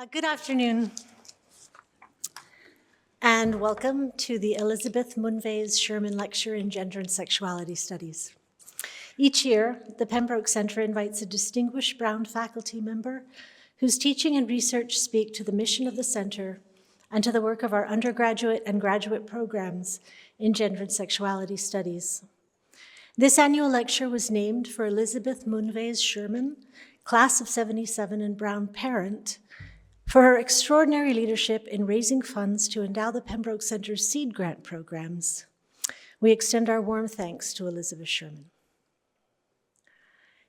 Good afternoon, and welcome to the Elizabeth Munvay's Sherman Lecture in Gender and Sexuality Studies. Each year, the Pembroke Centre invites a distinguished Brown faculty member whose teaching and research speak to the mission of the Centre and to the work of our undergraduate and graduate programs in gender and sexuality studies. This annual lecture was named for Elizabeth Munvay's Sherman, class of '77 and Brown parent, for her extraordinary leadership in raising funds to endow the Pembroke Centre's seed grant programs. We extend our warm thanks to Elizabeth Sherman.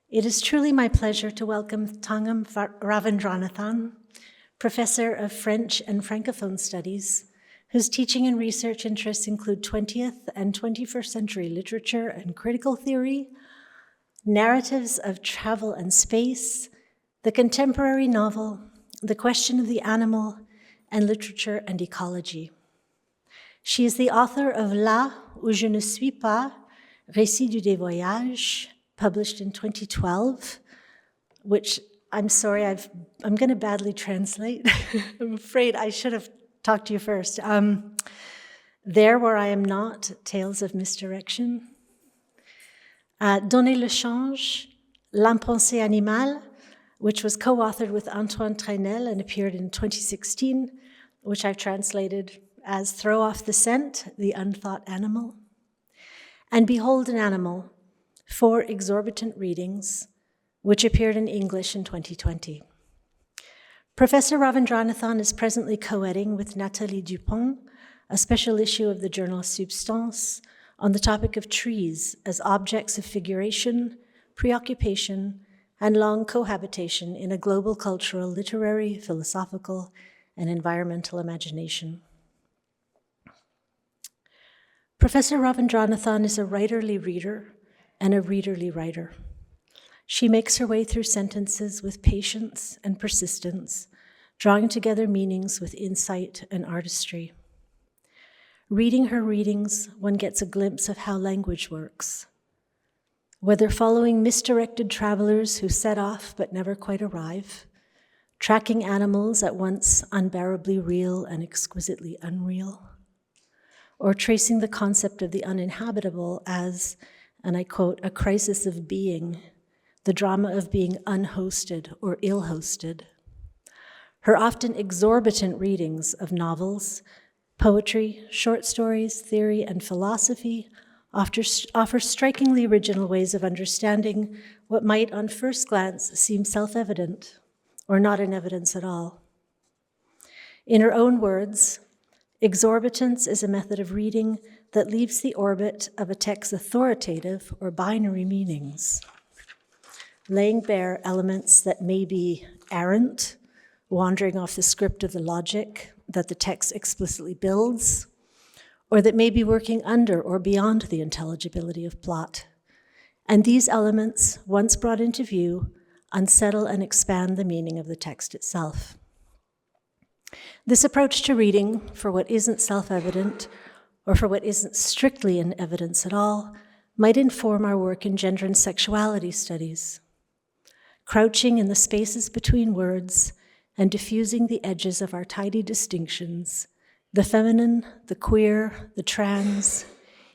It is truly my pleasure to welcome Thangam Ravindranathan, Professor of French and Francophone Studies, whose teaching and research interests include 20th and 21st century literature and critical theory, narratives of travel and space, the contemporary novel, the question of the animal, and literature and ecology. She is the author of Là où je ne suis pas, Récit du dévoyage, published in 2012, which I'm sorry, I'm going to badly translate. I'm afraid I should have talked to you first. There Where I Am Not, Tales of Misdirection. Donner le change, L'impensée animale, which was co-authored with Antoine Trainel and appeared in 2016, which I've translated as Throw Off the Scent, The Unthought Animal. And Behold an Animal, 4 exorbitant readings, which appeared in English in 2020. Professor Ravindranathan is presently co-editing with Nathalie Dupont a special issue of the journal Substance on the topic of trees as objects of figuration, preoccupation, and long cohabitation in a global cultural, literary, philosophical, and environmental imagination. Professor Ravindranathan is a writerly reader and a readerly writer. She makes her way through sentences with patience and persistence, drawing together meanings with insight and artistry. Reading her readings, one gets a glimpse of how language works. Whether following misdirected travelers who set off but never quite arrive, tracking animals at once unbearably real and exquisitely unreal, or tracing the concept of the uninhabitable as, and I quote, a crisis of being, the drama of being unhosted or ill-hosted. Her often exorbitant readings of novels, poetry, short stories, theory, and philosophy offer strikingly original ways of understanding what might on first glance seem self-evident or not in evidence at all. In her own words, exorbitance is a method of reading that leaves the orbit of a text's authoritative or binary meanings, laying bare elements that may be errant, wandering off the script of the logic that the text explicitly builds, or that may be working under or beyond the intelligibility of plot. And these elements, once brought into view, unsettle and expand the meaning of the text itself. This approach to reading for what isn't self-evident or for what isn't strictly in evidence at all might inform our work in gender and sexuality studies, crouching in the spaces between words and diffusing the edges of our tidy distinctions. The feminine, the queer, the trans,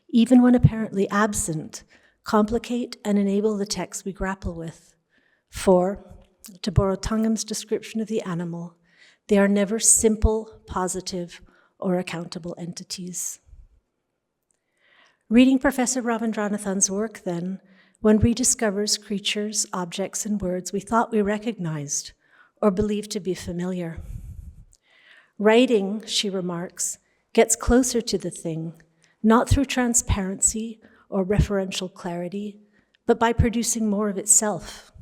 even when apparently absent, complicate and enable the text we grapple with. For, to borrow Thangam's description of the animal, they are never simple, positive, or accountable entities. Reading Professor Ravindranathan's work, then, one rediscovers creatures, objects, and words we thought we recognized or believed to be familiar. Writing, she remarks, gets closer to the thing, not through transparency or referential clarity, but by producing more of itself.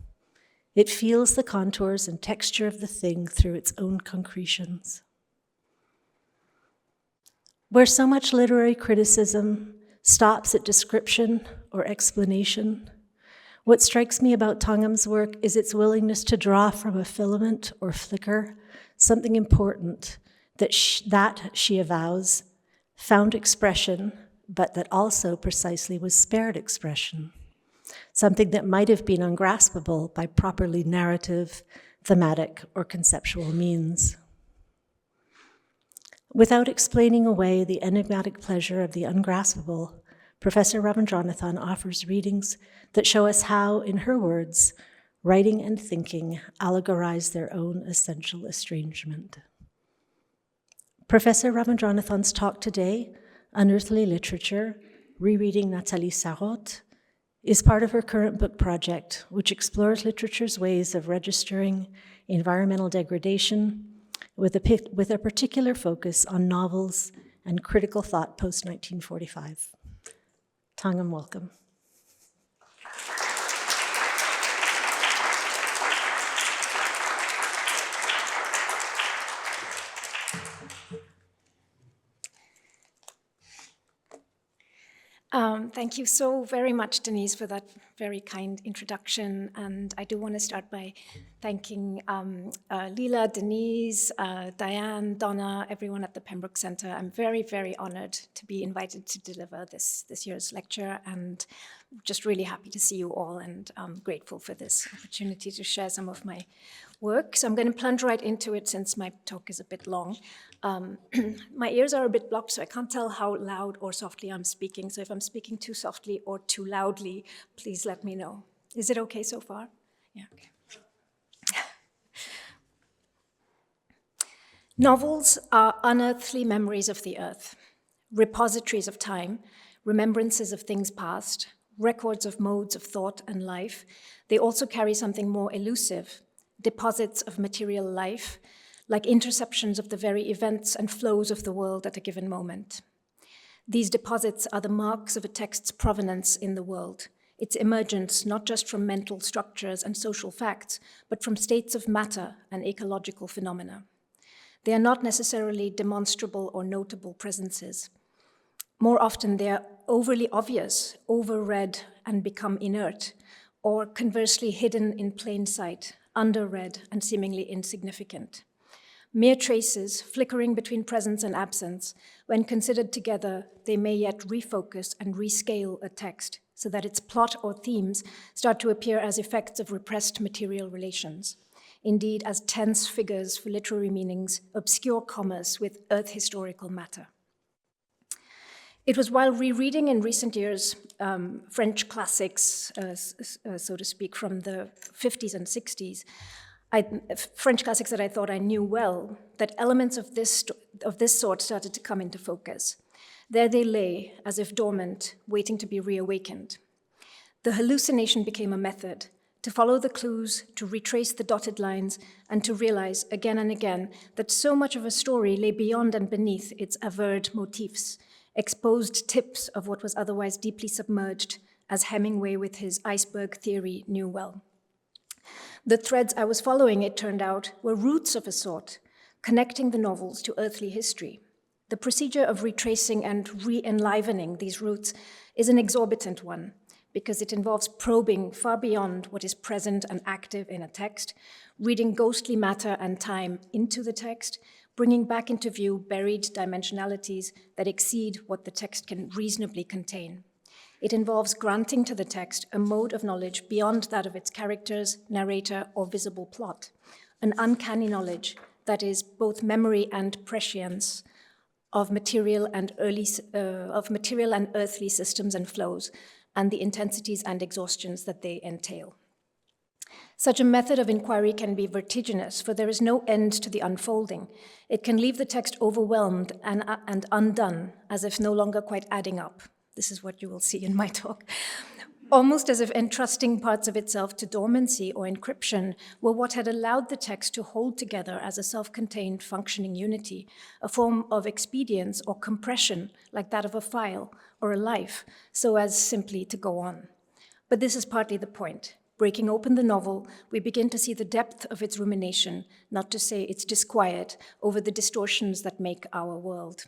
It feels the contours and texture of the thing through its own concretions. Where so much literary criticism stops at description or explanation, what strikes me about Thangam's work is its willingness to draw from a filament or flicker something important that she avows found expression, but that also precisely was spared expression. Something that might have been ungraspable by properly narrative, thematic or conceptual means. Without explaining away the enigmatic pleasure of the ungraspable, Professor Ravindranathan offers readings that show us how, in her words, writing and thinking allegorize their own essential estrangement. Professor Ravindranathan's talk today, Unearthly Literature, Rereading Nathalie Sarraute, is part of her current book project, which explores literature's ways of registering environmental degradation with a particular focus on novels and critical thought post-1945. Thangam, welcome. Thank you so very much, Denise, for that very kind introduction. And I do want to start by thanking Lila, Denise, Diane, Donna, everyone at the Pembroke Center. I'm very, very honored to be invited to deliver this year's lecture, and just really happy to see you all, and I'm grateful for this opportunity to share some of my work. So I'm going to plunge right into it since my talk is a bit long. My ears are a bit blocked, so I can't tell how loud or softly I'm speaking. So if I'm speaking too softly or too loudly, please let me know. Is it okay so far? Yeah, okay. Novels are unearthly memories of the earth, repositories of time, remembrances of things past, records of modes of thought and life. They also carry something more elusive, deposits of material life, like interceptions of the very events and flows of the world at a given moment. These deposits are the marks of a text's provenance in the world, its emergence not just from mental structures and social facts, but from states of matter and ecological phenomena. They are not necessarily demonstrable or notable presences. More often, they are overly obvious, overread and become inert, or conversely hidden in plain sight, underread and seemingly insignificant. Mere traces, flickering between presence and absence, when considered together, they may yet refocus and rescale a text so that its plot or themes start to appear as effects of repressed material relations. Indeed, as tense figures for literary meanings, obscure commerce with earth historical matter. It was while rereading in recent years French classics, so to speak, from the 50s and 60s, French classics that I thought I knew well, that elements of this sort started to come into focus. There they lay, as if dormant, waiting to be reawakened. The hallucination became a method, to follow the clues, to retrace the dotted lines, and to realize again and again that so much of a story lay beyond and beneath its averred motifs, exposed tips of what was otherwise deeply submerged, as Hemingway with his iceberg theory knew well. The threads I was following, it turned out, were roots of a sort, connecting the novels to earthly history. The procedure of retracing and re-enlivening these roots is an exorbitant one, because it involves probing far beyond what is present and active in a text, reading ghostly matter and time into the text, bringing back into view buried dimensionalities that exceed what the text can reasonably contain. It involves granting to the text a mode of knowledge beyond that of its characters, narrator, or visible plot, an uncanny knowledge that is both memory and prescience of material and earthly systems and flows, and the intensities and exhaustions that they entail. Such a method of inquiry can be vertiginous, for there is no end to the unfolding. It can leave the text overwhelmed and undone, as if no longer quite adding up. This is what you will see in my talk. Almost as if entrusting parts of itself to dormancy or encryption were what had allowed the text to hold together as a self-contained functioning unity, a form of expedience or compression like that of a file or a life, so as simply to go on. But this is partly the point. Breaking open the novel, we begin to see the depth of its rumination, not to say its disquiet, over the distortions that make our world.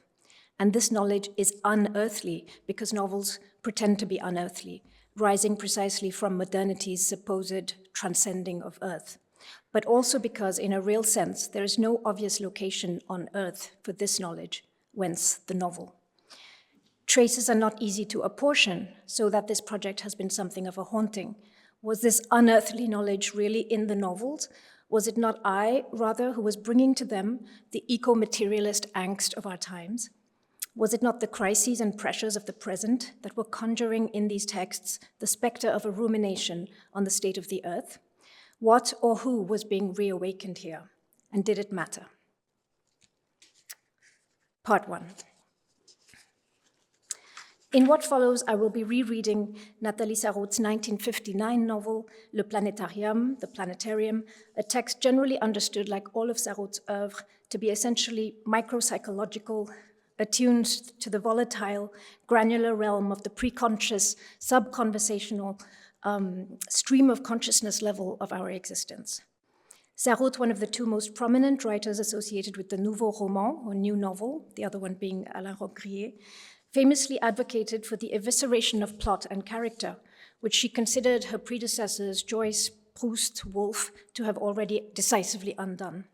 And this knowledge is unearthly because novels pretend to be unearthly, rising precisely from modernity's supposed transcending of earth, but also because, in a real sense, there is no obvious location on earth for this knowledge, whence the novel. Traces are not easy to apportion, so that this project has been something of a haunting. Was this unearthly knowledge really in the novels? Was it not I, rather, who was bringing to them the eco-materialist angst of our times? Was it not the crises and pressures of the present that were conjuring in these texts the specter of a rumination on the state of the earth? What or who was being reawakened here? And did it matter? Part 1. In what follows, I will be rereading Nathalie Sarraud's 1959 novel, Le Planétarium, The Planetarium, a text generally understood, like all of Sarraud's oeuvre, to be essentially micropsychological, attuned to the volatile, granular realm of the preconscious, sub-conversational stream of consciousness level of our existence. Sarraud, one of the two most prominent writers associated with the Nouveau Roman, or New Novel, the other one being Alain Roquegrier, famously advocated for the evisceration of plot and character, which she considered her predecessors, Joyce, Proust, Woolf, to have already decisively undone.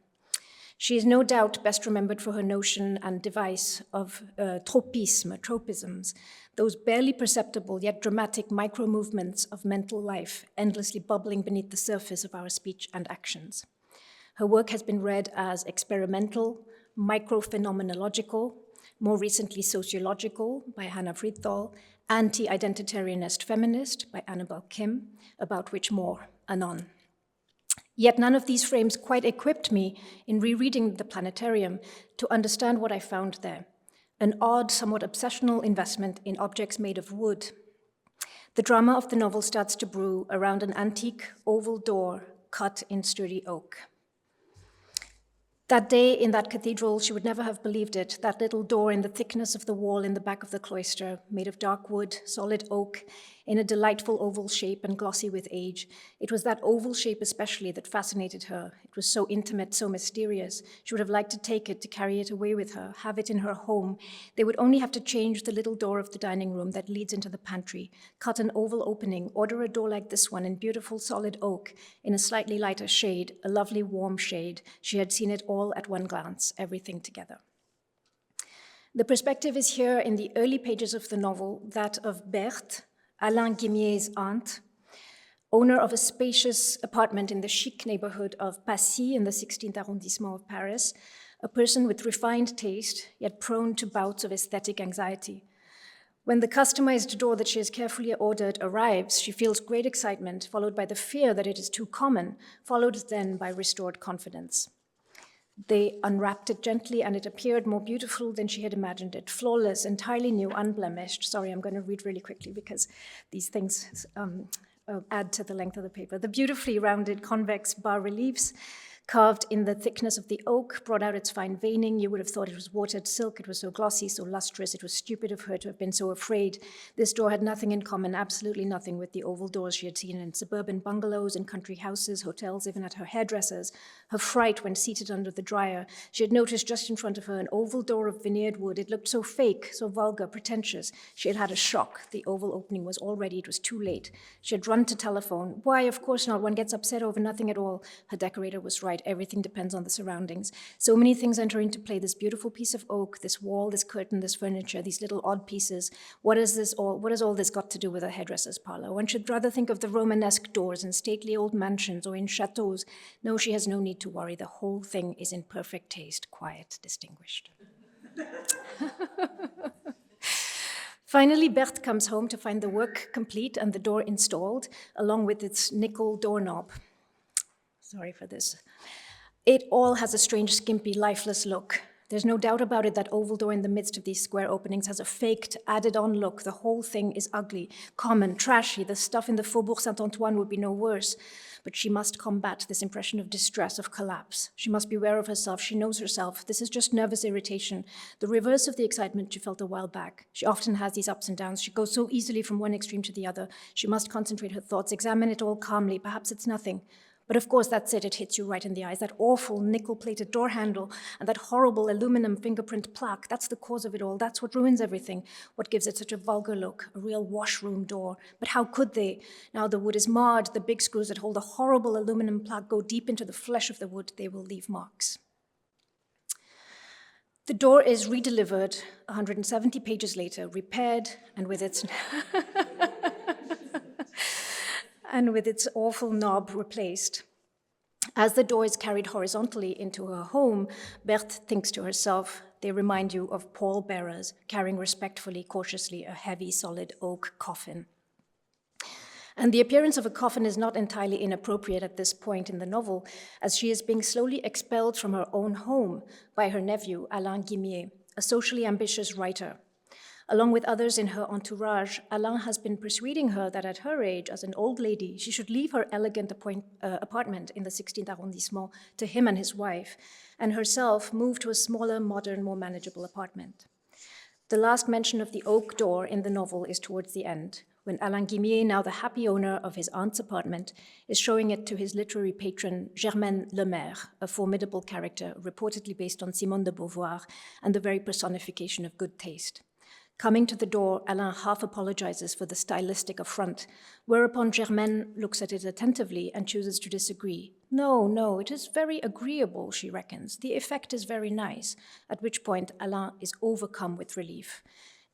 She is no doubt best remembered for her notion and device of tropisms, those barely perceptible yet dramatic micro-movements of mental life endlessly bubbling beneath the surface of our speech and actions. Her work has been read as experimental, micro-phenomenological, more recently sociological by Hannah Frithal, anti-identitarianist feminist by Annabel Kim, about which more anon. Yet none of these frames quite equipped me in rereading The Planetarium to understand what I found there, an odd, somewhat obsessional investment in objects made of wood. The drama of the novel starts to brew around an antique oval door cut in sturdy oak. That day in that cathedral, she would never have believed it, that little door in the thickness of the wall in the back of the cloister, made of dark wood, solid oak, in a delightful oval shape and glossy with age. It was that oval shape especially that fascinated her. It was so intimate, so mysterious. She would have liked to take it, to carry it away with her, have it in her home. They would only have to change the little door of the dining room that leads into the pantry, cut an oval opening, order a door like this one in beautiful solid oak, in a slightly lighter shade, a lovely warm shade. She had seen it all at one glance, everything together. The perspective is here in the early pages of the novel, that of Berthe, Alain Guimier's aunt, owner of a spacious apartment in the chic neighborhood of Passy in the 16th arrondissement of Paris, a person with refined taste, yet prone to bouts of aesthetic anxiety. When the customized door that she has carefully ordered arrives, she feels great excitement, followed by the fear that it is too common, followed then by restored confidence. They unwrapped it gently, and it appeared more beautiful than she had imagined it, flawless, entirely new, unblemished. Sorry, I'm going to read really quickly because these things add to the length of the paper. The beautifully rounded convex bas-reliefs carved in the thickness of the oak brought out its fine veining. You would have thought it was watered silk. It was so glossy, so lustrous. It was stupid of her to have been so afraid. This door had nothing in common, absolutely nothing, with the oval doors she had seen in suburban bungalows, in country houses, hotels, even at her hairdresser's. Her fright when seated under the dryer. She had noticed just in front of her an oval door of veneered wood. It looked so fake, so vulgar, pretentious. She had had a shock. The oval opening was all ready. It was too late. She had run to telephone. Why, of course not. One gets upset over nothing at all. Her decorator was right. Everything depends on the surroundings. So many things enter into play. This beautiful piece of oak, this wall, this curtain, this furniture, these little odd pieces. What has all this got to do with a hairdresser's parlor? One should rather think of the Romanesque doors in stately old mansions or in chateaux. No, she has no need to worry. The whole thing is in perfect taste, quiet, distinguished. Finally, Berthe comes home to find the work complete and the door installed, along with its nickel doorknob. Sorry for this. It all has a strange, skimpy, lifeless look. There's no doubt about it that oval door in the midst of these square openings has a faked, added-on look. The whole thing is ugly, common, trashy. The stuff in the Faubourg Saint-Antoine would be no worse. But she must combat this impression of distress, of collapse. She must be aware of herself. She knows herself. This is just nervous irritation, the reverse of the excitement she felt a while back. She often has these ups and downs. She goes so easily from one extreme to the other. She must concentrate her thoughts, examine it all calmly. Perhaps it's nothing. But of course, that's it. It hits you right in the eyes. That awful nickel-plated door handle and that horrible aluminum fingerprint plaque, that's the cause of it all. That's what ruins everything, what gives it such a vulgar look, a real washroom door. But how could they? Now the wood is marred. The big screws that hold the horrible aluminum plaque go deep into the flesh of the wood. They will leave marks. The door is redelivered 170 pages later, repaired, and with its... and with its awful knob replaced. As the door is carried horizontally into her home, Berthe thinks to herself, they remind you of pallbearers carrying respectfully, cautiously, a heavy, solid oak coffin. And the appearance of a coffin is not entirely inappropriate at this point in the novel, as she is being slowly expelled from her own home by her nephew, Alain Guimier, a socially ambitious writer. Along with others in her entourage, Alain has been persuading her that at her age, as an old lady, she should leave her elegant apartment in the 16th arrondissement to him and his wife, and herself move to a smaller, modern, more manageable apartment. The last mention of the oak door in the novel is towards the end, when Alain Guimier, now the happy owner of his aunt's apartment, is showing it to his literary patron, Germaine Lemaire, a formidable character reportedly based on Simone de Beauvoir and the very personification of good taste. Coming to the door, Alain half apologizes for the stylistic affront, whereupon Germaine looks at it attentively and chooses to disagree. No, it is very agreeable, she reckons. The effect is very nice, at which point Alain is overcome with relief.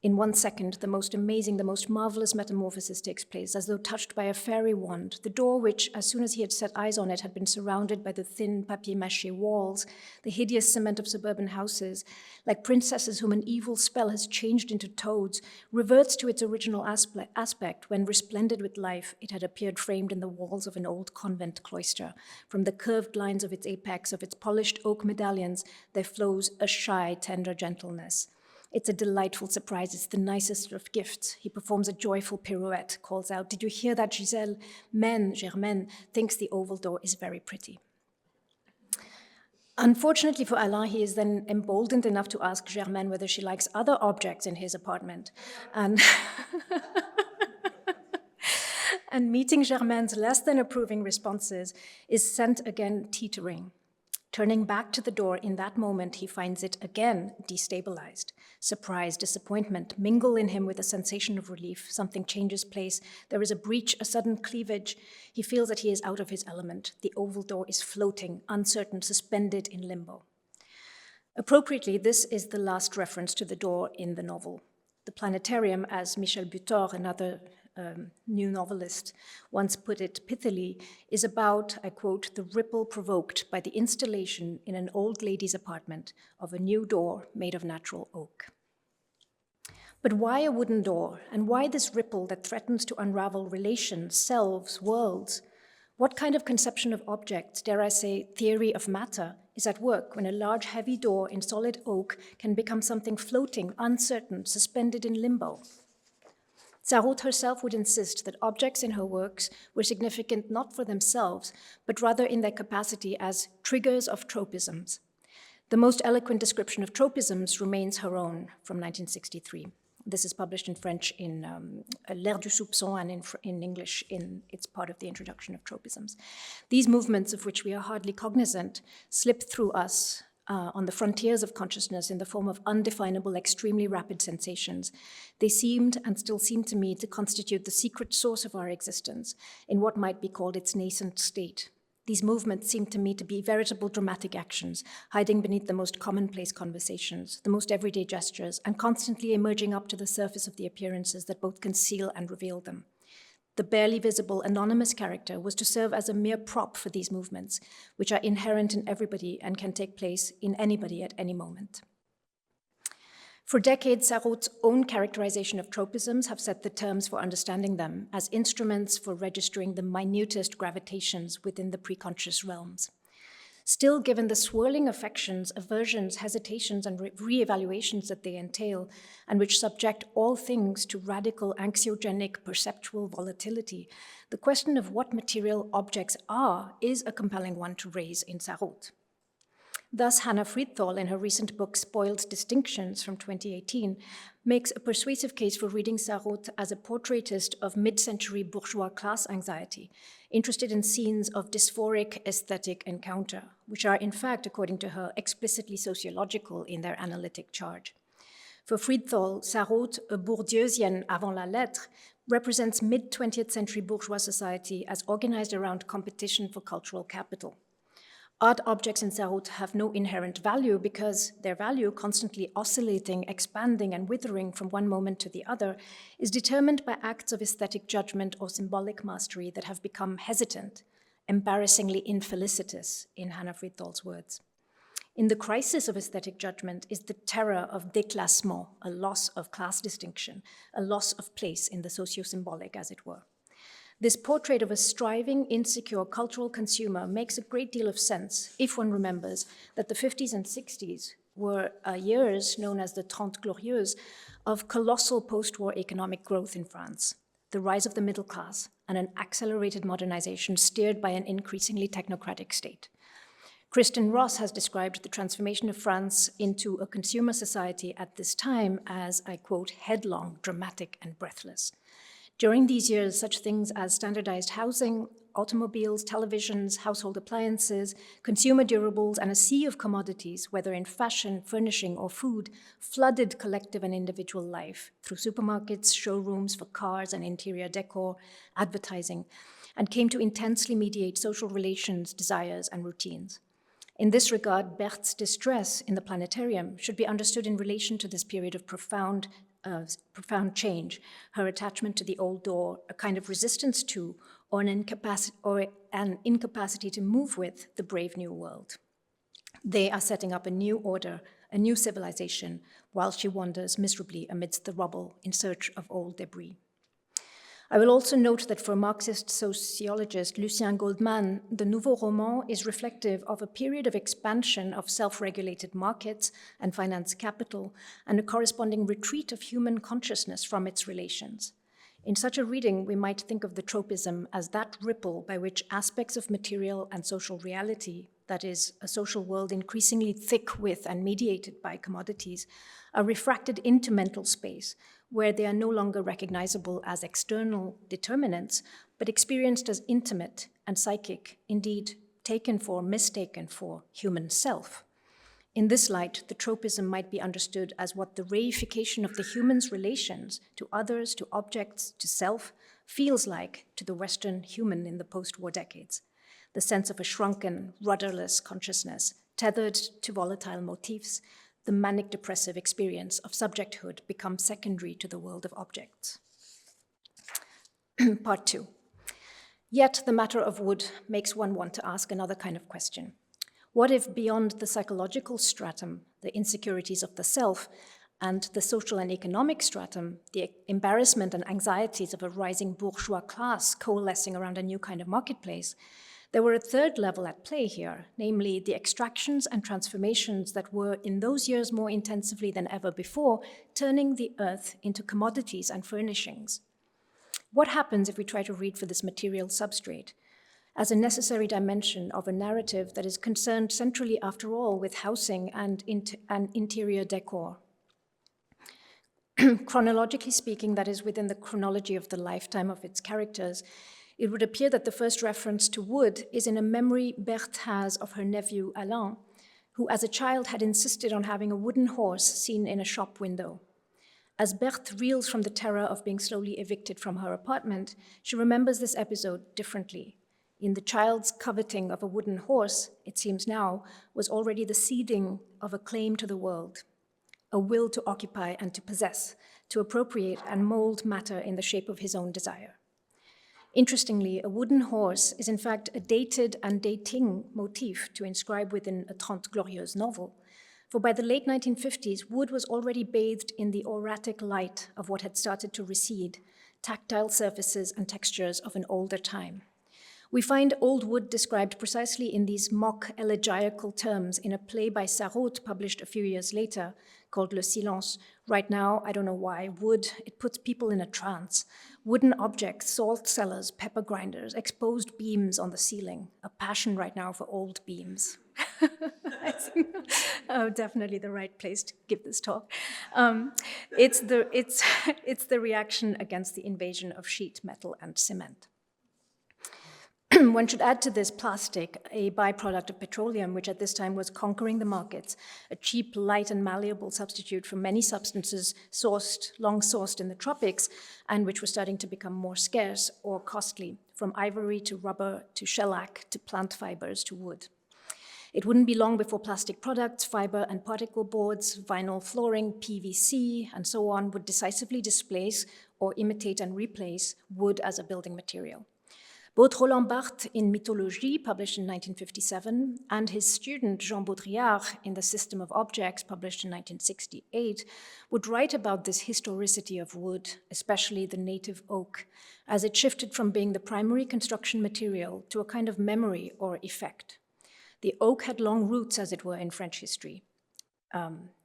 In 1 second, the most amazing, the most marvelous metamorphosis takes place, as though touched by a fairy wand. The door, which, as soon as he had set eyes on it, had been surrounded by the thin papier-mâché walls, the hideous cement of suburban houses, like princesses whom an evil spell has changed into toads, reverts to its original aspect when, resplendent with life, it had appeared framed in the walls of an old convent cloister. From the curved lines of its apex, of its polished oak medallions, there flows a shy, tender gentleness. It's a delightful surprise. It's the nicest of gifts. He performs a joyful pirouette, calls out, "Did you hear that, Giselle?" Germaine, thinks the oval door is very pretty. Unfortunately for Alain, he is then emboldened enough to ask Germaine whether she likes other objects in his apartment. And and meeting Germaine's less than approving responses is sent again teetering. Turning back to the door in that moment, he finds it again destabilized. Surprise, disappointment mingle in him with a sensation of relief. Something changes place. There is a breach, a sudden cleavage. He feels that he is out of his element. The oval door is floating, uncertain, suspended in limbo. Appropriately, this is the last reference to the door in the novel. The planetarium, as Michel Butor, another new novelist, once put it pithily, is about, I quote, the ripple provoked by the installation in an old lady's apartment of a new door made of natural oak. But why a wooden door? And why this ripple that threatens to unravel relations, selves, worlds? What kind of conception of objects, dare I say, theory of matter, is at work when a large, heavy door in solid oak can become something floating, uncertain, suspended in limbo? Sarraute herself would insist that objects in her works were significant not for themselves, but rather in their capacity as triggers of tropisms. The most eloquent description of tropisms remains her own from 1963. This is published in French in L'Air du Soupçon and in English it's part of the introduction of tropisms. These movements, of which we are hardly cognizant, slip through us on the frontiers of consciousness in the form of undefinable, extremely rapid sensations. They seemed and still seem to me to constitute the secret source of our existence in what might be called its nascent state. These movements seem to me to be veritable dramatic actions, hiding beneath the most commonplace conversations, the most everyday gestures, and constantly emerging up to the surface of the appearances that both conceal and reveal them. The barely visible anonymous character was to serve as a mere prop for these movements, which are inherent in everybody and can take place in anybody at any moment. For decades, Sarraute's own characterization of tropisms have set the terms for understanding them as instruments for registering the minutest gravitations within the preconscious realms. Still, given the swirling affections, aversions, hesitations, and re-evaluations that they entail, and which subject all things to radical anxiogenic perceptual volatility, the question of what material objects are is a compelling one to raise in Sarraute. Thus, Hannah Friedthal, in her recent book Spoiled Distinctions from 2018, makes a persuasive case for reading Sarraute as a portraitist of mid-century bourgeois class anxiety, interested in scenes of dysphoric aesthetic encounter, which are in fact, according to her, explicitly sociological in their analytic charge. For Friedthal, Sarraute, a Bourdieusienne avant la lettre, represents mid-20th century bourgeois society as organized around competition for cultural capital. Art objects in Sarraute have no inherent value because their value, constantly oscillating, expanding, and withering from one moment to the other, is determined by acts of aesthetic judgment or symbolic mastery that have become hesitant, embarrassingly infelicitous, in Hannah Friedthal's words. In the crisis of aesthetic judgment is the terror of déclassement, a loss of class distinction, a loss of place in the socio-symbolic, as it were. This portrait of a striving, insecure cultural consumer makes a great deal of sense if one remembers that the 50s and 60s were years known as the Trente Glorieuses of colossal post-war economic growth in France, the rise of the middle class, and an accelerated modernization steered by an increasingly technocratic state. Kristen Ross has described the transformation of France into a consumer society at this time as, I quote, headlong, dramatic, and breathless. During these years, such things as standardized housing, automobiles, televisions, household appliances, consumer durables, and a sea of commodities, whether in fashion, furnishing, or food, flooded collective and individual life through supermarkets, showrooms for cars and interior decor, advertising, and came to intensely mediate social relations, desires, and routines. In this regard, Berthe's distress in the planetarium should be understood in relation to this period of profound change, her attachment to the old door, a kind of resistance to, or an incapacity to move with the brave new world. They are setting up a new order, a new civilization, while she wanders miserably amidst the rubble in search of old debris. I will also note that for Marxist sociologist Lucien Goldman, the Nouveau Roman is reflective of a period of expansion of self-regulated markets and finance capital, and a corresponding retreat of human consciousness from its relations. In such a reading, we might think of the tropism as that ripple by which aspects of material and social reality, that is, a social world increasingly thick with and mediated by commodities, are refracted into mental space, where they are no longer recognizable as external determinants, but experienced as intimate and psychic, indeed mistaken for human self. In this light, the tropism might be understood as what the reification of the human's relations to others, to objects, to self, feels like to the Western human in the post-war decades. The sense of a shrunken, rudderless consciousness, tethered to volatile motifs, the manic depressive experience of subjecthood becomes secondary to the world of objects. Part 2. Yet the matter of wood makes one want to ask another kind of question. What if beyond the psychological stratum, the insecurities of the self, and the social and economic stratum, the embarrassment and anxieties of a rising bourgeois class coalescing around a new kind of marketplace, there were a third level at play here, namely the extractions and transformations that were in those years more intensively than ever before, turning the earth into commodities and furnishings. What happens if we try to read for this material substrate as a necessary dimension of a narrative that is concerned centrally, after all, with housing and interior decor? Chronologically speaking, that is within the chronology of the lifetime of its characters, it would appear that the first reference to wood is in a memory Berthe has of her nephew Alain, who as a child had insisted on having a wooden horse seen in a shop window. As Berthe reels from the terror of being slowly evicted from her apartment, she remembers this episode differently. In the child's coveting of a wooden horse, it seems now, was already the seeding of a claim to the world, a will to occupy and to possess, to appropriate and mold matter in the shape of his own desire. Interestingly, a wooden horse is in fact a dated and dating motif to inscribe within a Trente Glorieuses novel, for by the late 1950s, wood was already bathed in the auratic light of what had started to recede, tactile surfaces and textures of an older time. We find old wood described precisely in these mock elegiacal terms in a play by Sarraute published a few years later called Le Silence. Right now, I don't know why, wood, it puts people in a trance. Wooden objects, salt cellars, pepper grinders, exposed beams on the ceiling. A passion right now for old beams. I think, definitely the right place to give this talk. It's the reaction against the invasion of sheet metal and cement. One should add to this plastic, a byproduct of petroleum, which at this time was conquering the markets, a cheap, light, and malleable substitute for many substances long sourced in the tropics, and which were starting to become more scarce or costly, from ivory to rubber to shellac to plant fibers to wood. It wouldn't be long before plastic products, fiber and particle boards, vinyl flooring, PVC, and so on would decisively displace or imitate and replace wood as a building material. Both Roland Barthes in Mythologie, published in 1957, and his student Jean Baudrillard in The System of Objects, published in 1968, would write about this historicity of wood, especially the native oak, as it shifted from being the primary construction material to a kind of memory or effect. The oak had long roots, as it were, in French history.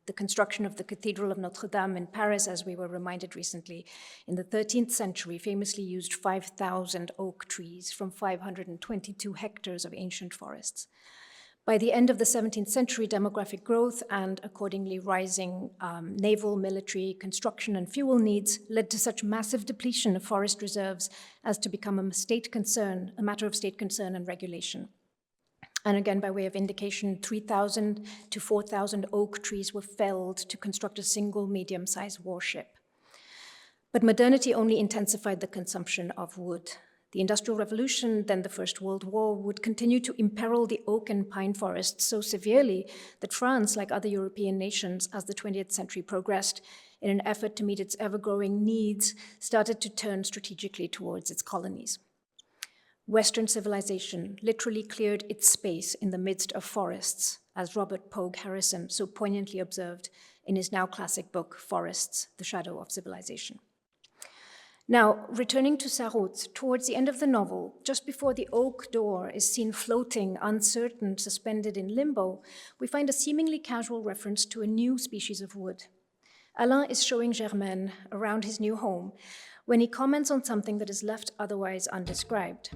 The construction of the Cathedral of Notre Dame in Paris, as we were reminded recently, in the 13th century famously used 5,000 oak trees from 522 hectares of ancient forests. By the end of the 17th century, demographic growth and accordingly rising naval, military, construction, and fuel needs led to such massive depletion of forest reserves as to become a matter of state concern and regulation. And again, by way of indication, 3,000 to 4,000 oak trees were felled to construct a single medium-sized warship. But modernity only intensified the consumption of wood. The Industrial Revolution, then the First World War, would continue to imperil the oak and pine forests so severely that France, like other European nations, as the 20th century progressed, in an effort to meet its ever-growing needs, started to turn strategically towards its colonies. Western civilization literally cleared its space in the midst of forests, as Robert Pogue Harrison so poignantly observed in his now classic book, Forests, The Shadow of Civilization. Now, returning to Sarraute, towards the end of the novel, just before the oak door is seen floating, uncertain, suspended in limbo, we find a seemingly casual reference to a new species of wood. Alain is showing Sherman around his new home when he comments on something that is left otherwise undescribed.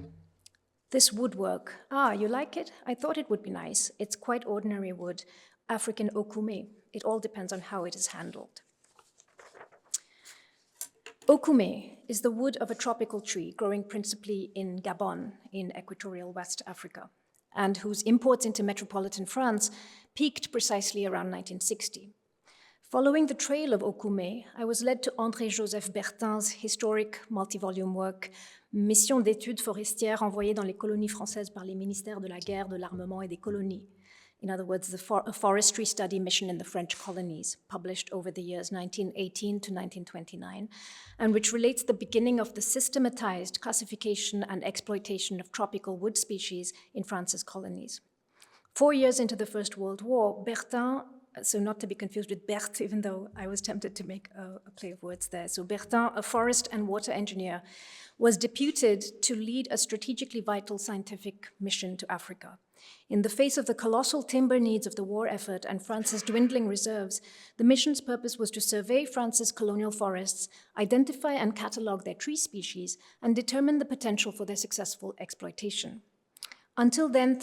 This woodwork, you like it? I thought it would be nice. It's quite ordinary wood, African okume. It all depends on how it is handled. Okume is the wood of a tropical tree growing principally in Gabon, in equatorial West Africa, and whose imports into metropolitan France peaked precisely around 1960. Following the trail of okume, I was led to André-Joseph Bertin's historic multi-volume work, Mission d'études forestières envoyée dans les colonies françaises par les ministères de la guerre, de l'armement et des colonies. In other words, a forestry study mission in the French colonies, published over the years 1918 to 1929, and which relates the beginning of the systematized classification and exploitation of tropical wood species in France's colonies. 4 years into the First World War, Bertin, so not to be confused with Berthe, even though I was tempted to make a play of words there. So Bertin, a forest and water engineer, was deputed to lead a strategically vital scientific mission to Africa. In the face of the colossal timber needs of the war effort and France's dwindling reserves, the mission's purpose was to survey France's colonial forests, identify and catalog their tree species, and determine the potential for their successful exploitation. Until then,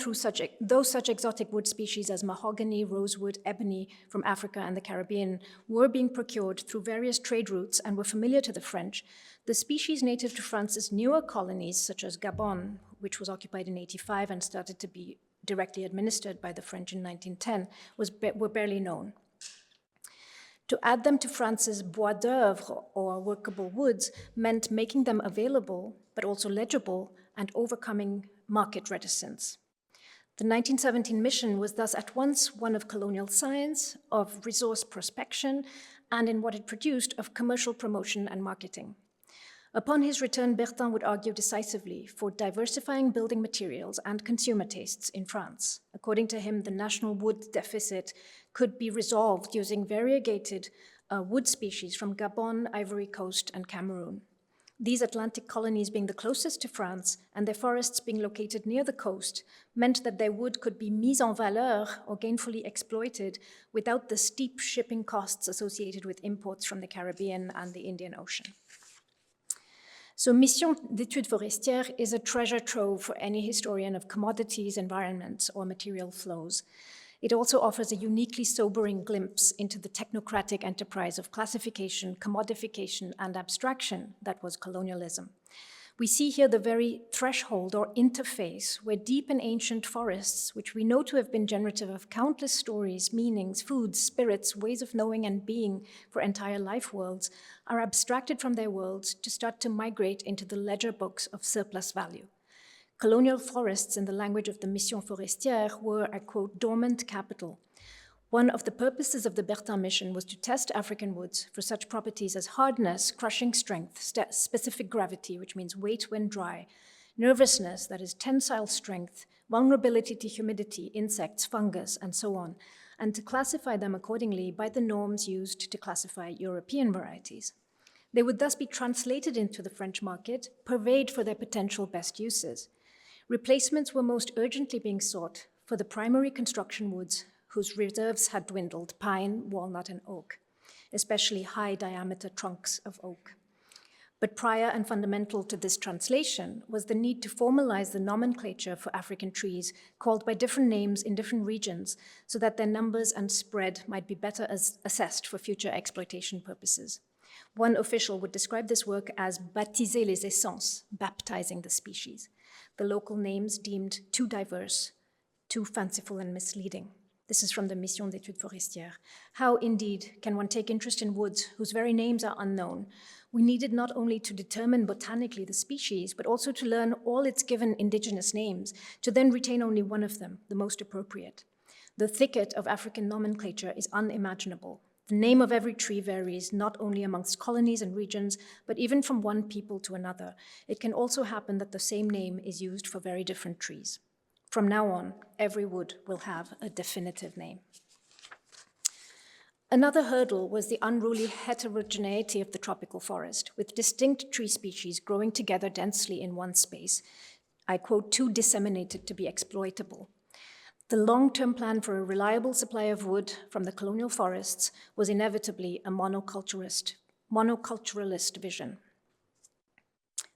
though such exotic wood species as mahogany, rosewood, ebony from Africa and the Caribbean were being procured through various trade routes and were familiar to the French, the species native to France's newer colonies, such as Gabon, which was occupied in 1885 and started to be directly administered by the French in 1910, were barely known. To add them to France's bois d'oeuvre, or workable woods, meant making them available, but also legible, and overcoming market reticence. The 1917 mission was thus at once one of colonial science, of resource prospection, and in what it produced, of commercial promotion and marketing. Upon his return, Bertin would argue decisively for diversifying building materials and consumer tastes in France. According to him, the national wood deficit could be resolved using variegated wood species from Gabon, Ivory Coast, and Cameroon. These Atlantic colonies being the closest to France and their forests being located near the coast meant that their wood could be mise en valeur or gainfully exploited without the steep shipping costs associated with imports from the Caribbean and the Indian Ocean. So Mission d'études forestières is a treasure trove for any historian of commodities, environments, or material flows. It also offers a uniquely sobering glimpse into the technocratic enterprise of classification, commodification, and abstraction that was colonialism. We see here the very threshold or interface where deep and ancient forests, which we know to have been generative of countless stories, meanings, foods, spirits, ways of knowing and being for entire life worlds, are abstracted from their worlds to start to migrate into the ledger books of surplus value. Colonial forests, in the language of the Mission forestière, were, I quote, dormant capital. One of the purposes of the Bertin mission was to test African woods for such properties as hardness, crushing strength, specific gravity, which means weight when dry, nervousness, that is tensile strength, vulnerability to humidity, insects, fungus, and so on, and to classify them accordingly by the norms used to classify European varieties. They would thus be translated into the French market, purveyed for their potential best uses. Replacements were most urgently being sought for the primary construction woods whose reserves had dwindled, pine, walnut, and oak, especially high-diameter trunks of oak. But prior and fundamental to this translation was the need to formalize the nomenclature for African trees called by different names in different regions so that their numbers and spread might be better assessed for future exploitation purposes. One official would describe this work as baptiser les essences, baptizing the species. The local names deemed too diverse, too fanciful and misleading. This is from the Mission d'études forestières. How, indeed, can one take interest in woods whose very names are unknown? We needed not only to determine botanically the species, but also to learn all its given indigenous names, to then retain only one of them, the most appropriate. The thicket of African nomenclature is unimaginable. The name of every tree varies not only amongst colonies and regions, but even from one people to another. It can also happen that the same name is used for very different trees. From now on, every wood will have a definitive name. Another hurdle was the unruly heterogeneity of the tropical forest, with distinct tree species growing together densely in one space, I quote, too disseminated to be exploitable. The long-term plan for a reliable supply of wood from the colonial forests was inevitably a monoculturalist vision.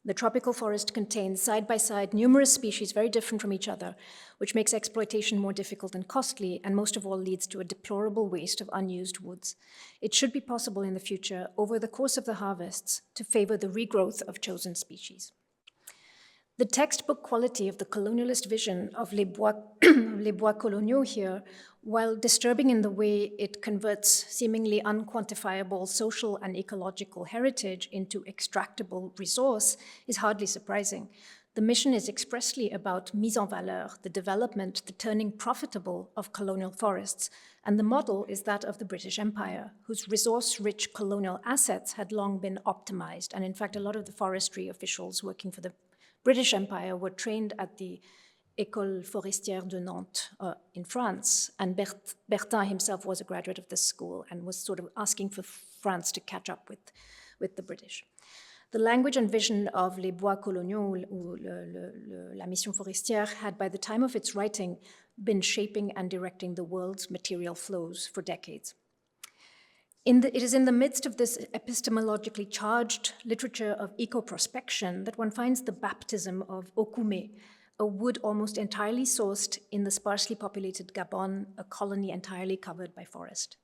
The tropical forest contains side by side numerous species very different from each other, which makes exploitation more difficult and costly, and most of all leads to a deplorable waste of unused woods. It should be possible in the future, over the course of the harvests, to favor the regrowth of chosen species. The textbook quality of the colonialist vision of les bois coloniaux here, while disturbing in the way it converts seemingly unquantifiable social and ecological heritage into extractable resource, is hardly surprising. The mission is expressly about mise en valeur, the development, the turning profitable of colonial forests, and the model is that of the British Empire, whose resource-rich colonial assets had long been optimized, and in fact a lot of the forestry officials working for the British Empire were trained at the École Forestière de Nantes in France, and Bertin himself was a graduate of this school and was sort of asking for France to catch up with the British. The language and vision of Les Bois Coloniaux, ou La Mission Forestière, had by the time of its writing been shaping and directing the world's material flows for decades. It is in the midst of this epistemologically charged literature of eco-prospection that one finds the baptism of okume, a wood almost entirely sourced in the sparsely populated Gabon, a colony entirely covered by forest.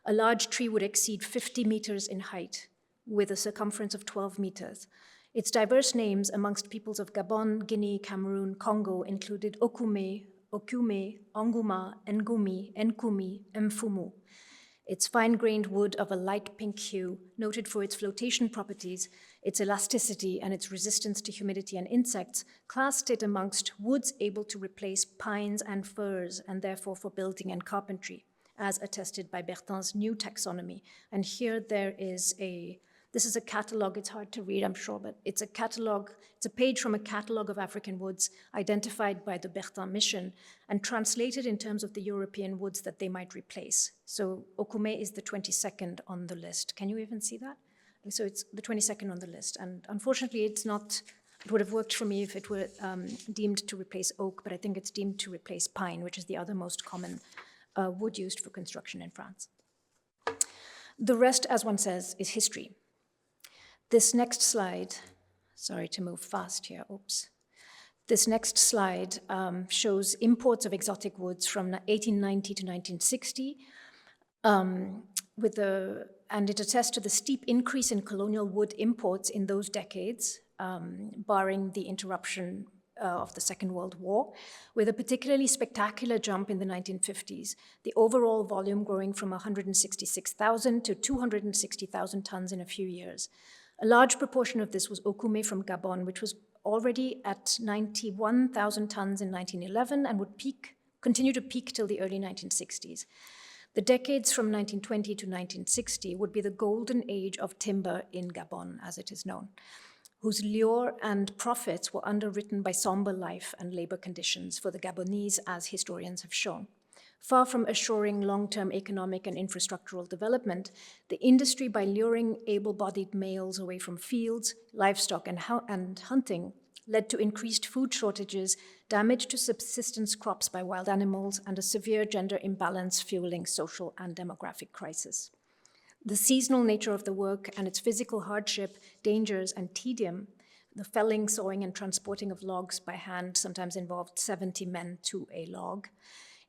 A large tree would exceed 50 meters in height, with a circumference of 12 meters. Its diverse names amongst peoples of Gabon, Guinea, Cameroon, Congo included okume, okume, onguma, ngumi, nkumi, mfumu. Its fine-grained wood of a light pink hue, noted for its flotation properties, its elasticity, and its resistance to humidity and insects, classed it amongst woods able to replace pines and firs, and therefore for building and carpentry, as attested by Bertin's new taxonomy. And here this is a catalog, it's hard to read, I'm sure, but it's a catalog, it's a page from a catalog of African woods identified by the Bertin mission and translated in terms of the European woods that they might replace. So okume is the 22nd on the list. Can you even see that? So it's the 22nd on the list. And unfortunately, it would have worked for me if it were deemed to replace oak, but I think it's deemed to replace pine, which is the other most common wood used for construction in France. The rest, as one says, is history. This next slide, sorry to move fast here, oops. This next slide shows imports of exotic woods from 1890 to 1960, and it attests to the steep increase in colonial wood imports in those decades, barring the interruption of the Second World War, with a particularly spectacular jump in the 1950s, the overall volume growing from 166,000 to 260,000 tons in a few years. A large proportion of this was okume from Gabon, which was already at 91,000 tons in 1911 and would continue to peak till the early 1960s. The decades from 1920 to 1960 would be the golden age of timber in Gabon, as it is known. whose lure and profits were underwritten by somber life and labor conditions for the Gabonese, as historians have shown. Far from assuring long-term economic and infrastructural development, the industry, by luring able-bodied males away from fields, livestock, and hunting, led to increased food shortages, damage to subsistence crops by wild animals, and a severe gender imbalance fueling social and demographic crisis. The seasonal nature of the work and its physical hardship, dangers, and tedium, the felling, sawing, and transporting of logs by hand sometimes involved 70 men to a log,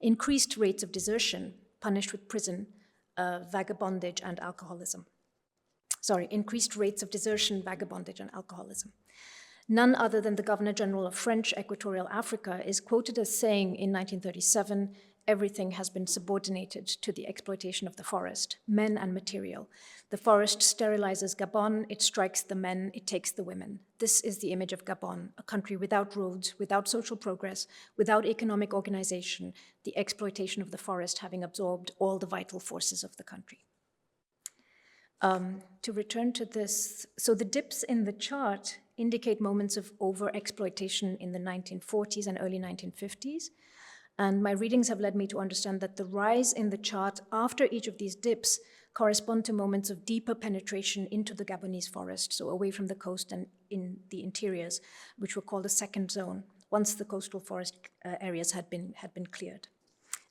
increased rates of desertion, punished with prison, vagabondage, and alcoholism. Increased rates of desertion, vagabondage, and alcoholism. None other than the Governor General of French Equatorial Africa is quoted as saying in 1937, "Everything has been subordinated to the exploitation of the forest, men and material. The forest sterilizes Gabon, it strikes the men, it takes the women. This is the image of Gabon, a country without roads, without social progress, without economic organization, the exploitation of the forest having absorbed all the vital forces of the country." To return to this, so the dips in the chart indicate moments of over-exploitation in the 1940s and early 1950s. And my readings have led me to understand that the rise in the chart after each of these dips correspond to moments of deeper penetration into the Gabonese forest, so away from the coast and in the interiors, which were called a second zone, once the coastal forest areas had been cleared.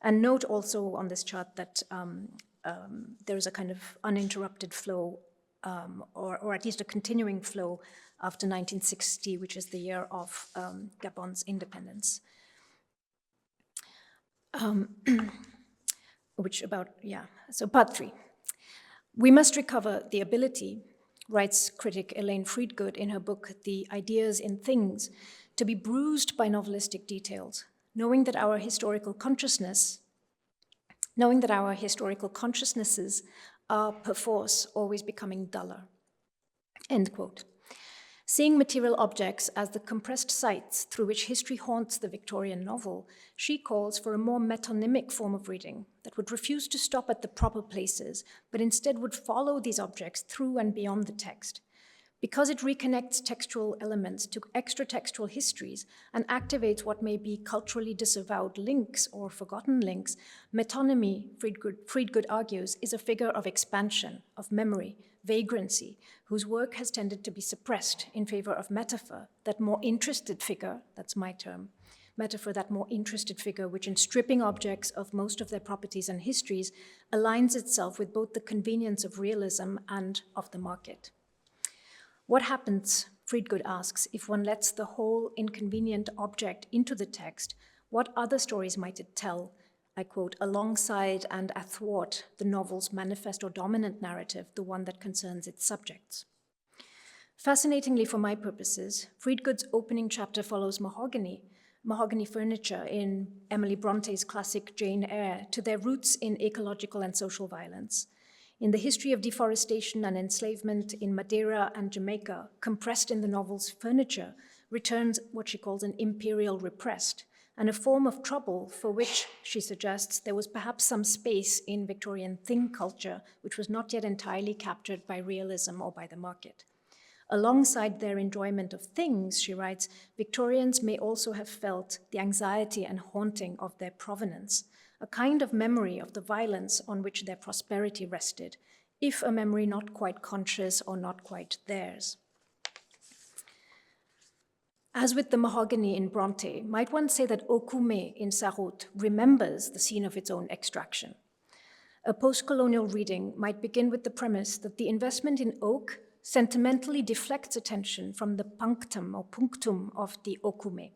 And note also on this chart that there is a kind of uninterrupted flow, or at least a continuing flow after 1960, which is the year of Gabon's independence. So part 3. We must recover the ability, writes critic Elaine Friedgood in her book, The Ideas in Things, to be bruised by novelistic details, knowing that our historical consciousnesses are perforce always becoming duller. End quote. Seeing material objects as the compressed sites through which history haunts the Victorian novel, she calls for a more metonymic form of reading that would refuse to stop at the proper places, but instead would follow these objects through and beyond the text. Because it reconnects textual elements to extra-textual histories and activates what may be culturally disavowed links or forgotten links, metonymy, Friedgood argues, is a figure of expansion, of memory, vagrancy, whose work has tended to be suppressed in favor of metaphor, that more interested figure, that's my term, metaphor, that more interested figure, which in stripping objects of most of their properties and histories, aligns itself with both the convenience of realism and of the market. What happens, Friedgood asks, if one lets the whole inconvenient object into the text? What other stories might it tell, I quote, alongside and athwart the novel's manifest or dominant narrative, the one that concerns its subjects? Fascinatingly for my purposes, Friedgood's opening chapter follows mahogany furniture in Emily Bronte's classic Jane Eyre to their roots in ecological and social violence. In the history of deforestation and enslavement in Madeira and Jamaica, compressed in the novel's furniture, returns what she calls an imperial repressed, and a form of trouble for which, she suggests, there was perhaps some space in Victorian thing culture, which was not yet entirely captured by realism or by the market. Alongside their enjoyment of things, she writes, Victorians may also have felt the anxiety and haunting of their provenance, a kind of memory of the violence on which their prosperity rested, if a memory not quite conscious or not quite theirs. As with the mahogany in Bronte, might one say that Okume in Sarraute remembers the scene of its own extraction? A post-colonial reading might begin with the premise that the investment in oak sentimentally deflects attention from the punctum or punctum of the Okume.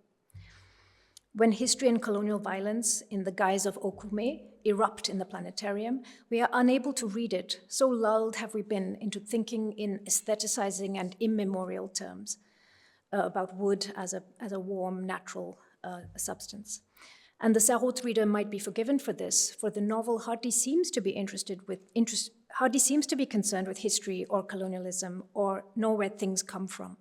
When history and colonial violence, in the guise of Okume, erupt in the planetarium, we are unable to read it, so lulled have we been into thinking in aestheticizing and immemorial terms about wood as a warm, natural substance. And the Sarraute reader might be forgiven for this, for the novel hardly seems to be concerned with history or colonialism, or nor where things come from.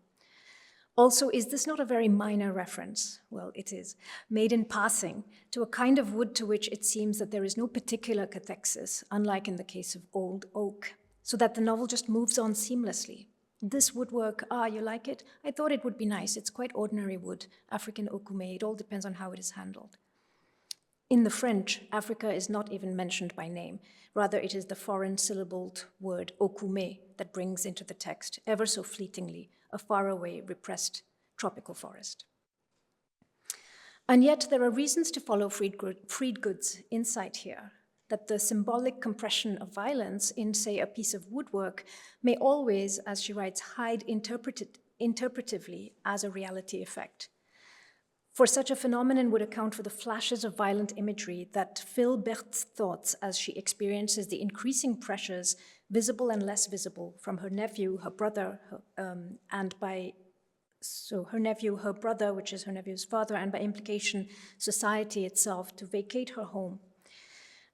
Also, is this not a very minor reference? Well, it is, made in passing, to a kind of wood to which it seems that there is no particular cathexis, unlike in the case of old oak, so that the novel just moves on seamlessly. This woodwork, you like it? I thought it would be nice. It's quite ordinary wood, African okume. It all depends on how it is handled. In the French, Africa is not even mentioned by name. Rather, it is the foreign syllabled word okume that brings into the text, ever so fleetingly, a faraway, repressed tropical forest. And yet, there are reasons to follow Friedgood's insight here, that the symbolic compression of violence in, say, a piece of woodwork may always, as she writes, hide interpretively as a reality effect. For such a phenomenon would account for the flashes of violent imagery that fill Berthe's thoughts as she experiences the increasing pressures, visible and less visible, from her nephew, her brother, her nephew, her brother, which is her nephew's father, and by implication, society itself, to vacate her home.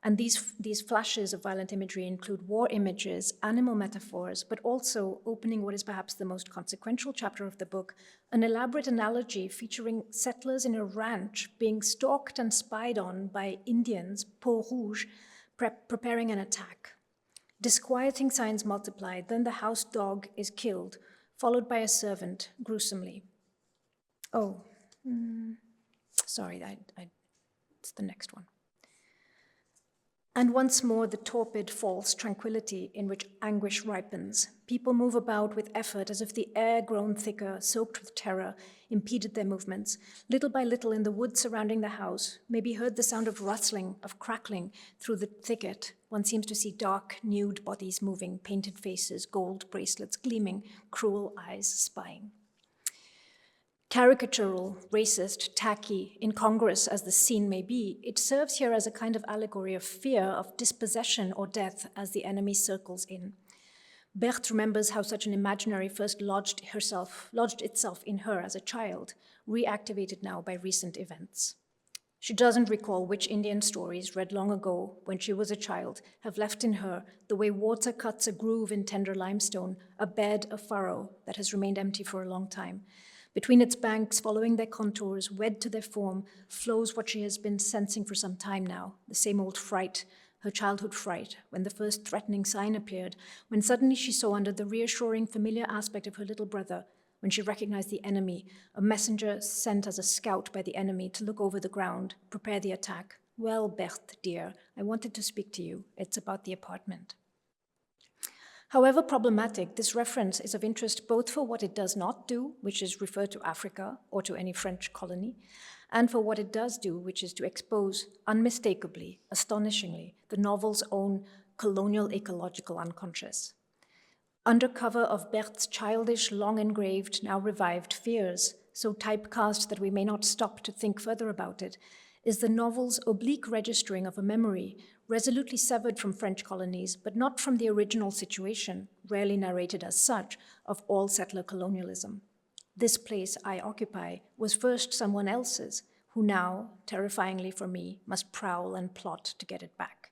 And these flashes of violent imagery include war images, animal metaphors, but also, opening what is perhaps the most consequential chapter of the book, an elaborate analogy featuring settlers in a ranch being stalked and spied on by Indians, peau rouge, preparing an attack. Disquieting signs multiplied, then the house dog is killed, followed by a servant, gruesomely. Sorry, it's the next one. And once more, the torpid, false tranquility in which anguish ripens. People move about with effort as if the air grown thicker, soaked with terror, impeded their movements. Little by little in the woods surrounding the house may be heard the sound of rustling, of crackling through the thicket. One seems to see dark, nude bodies moving, painted faces, gold bracelets gleaming, cruel eyes spying. Caricatural, racist, tacky, incongruous as the scene may be, it serves here as a kind of allegory of fear, of dispossession or death as the enemy circles in. Berthe remembers how such an imaginary first lodged itself in her as a child, reactivated now by recent events. She doesn't recall which Indian stories, read long ago when she was a child, have left in her the way water cuts a groove in tender limestone, a bed, a furrow that has remained empty for a long time. Between its banks, following their contours, wed to their form, flows what she has been sensing for some time now, the same old fright, her childhood fright, when the first threatening sign appeared, when suddenly she saw under the reassuring, familiar aspect of her little brother, when she recognized the enemy, a messenger sent as a scout by the enemy to look over the ground, prepare the attack. Well, Berthe, dear, I wanted to speak to you. It's about the apartment. However problematic, this reference is of interest both for what it does not do, which is refer to Africa or to any French colony, and for what it does do, which is to expose unmistakably, astonishingly, the novel's own colonial ecological unconscious. Under cover of Berthe's childish, long engraved, now revived fears, so typecast that we may not stop to think further about it, is the novel's oblique registering of a memory resolutely severed from French colonies, but not from the original situation, rarely narrated as such, of all settler colonialism. This place I occupy was first someone else's, who now, terrifyingly for me, must prowl and plot to get it back.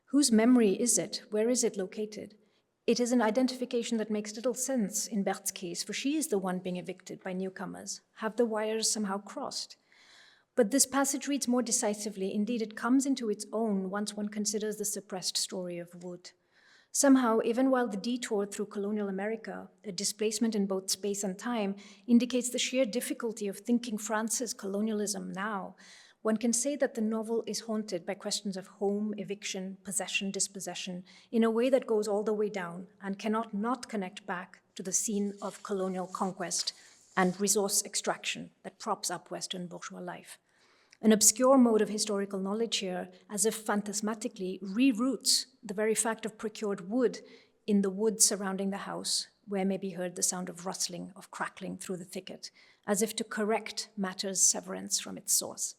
Whose memory is it? Where is it located? It is an identification that makes little sense in Berthe's case, for she is the one being evicted by newcomers. Have the wires somehow crossed? But this passage reads more decisively. Indeed, it comes into its own once one considers the suppressed story of wood. Somehow, even while the detour through colonial America, a displacement in both space and time, indicates the sheer difficulty of thinking France's colonialism now, one can say that the novel is haunted by questions of home, eviction, possession, dispossession, in a way that goes all the way down and cannot not connect back to the scene of colonial conquest and resource extraction that props up Western bourgeois life. An obscure mode of historical knowledge here, as if phantasmatically, reroutes the very fact of procured wood in the woods surrounding the house, where may be heard the sound of rustling, of crackling through the thicket, as if to correct matter's severance from its source.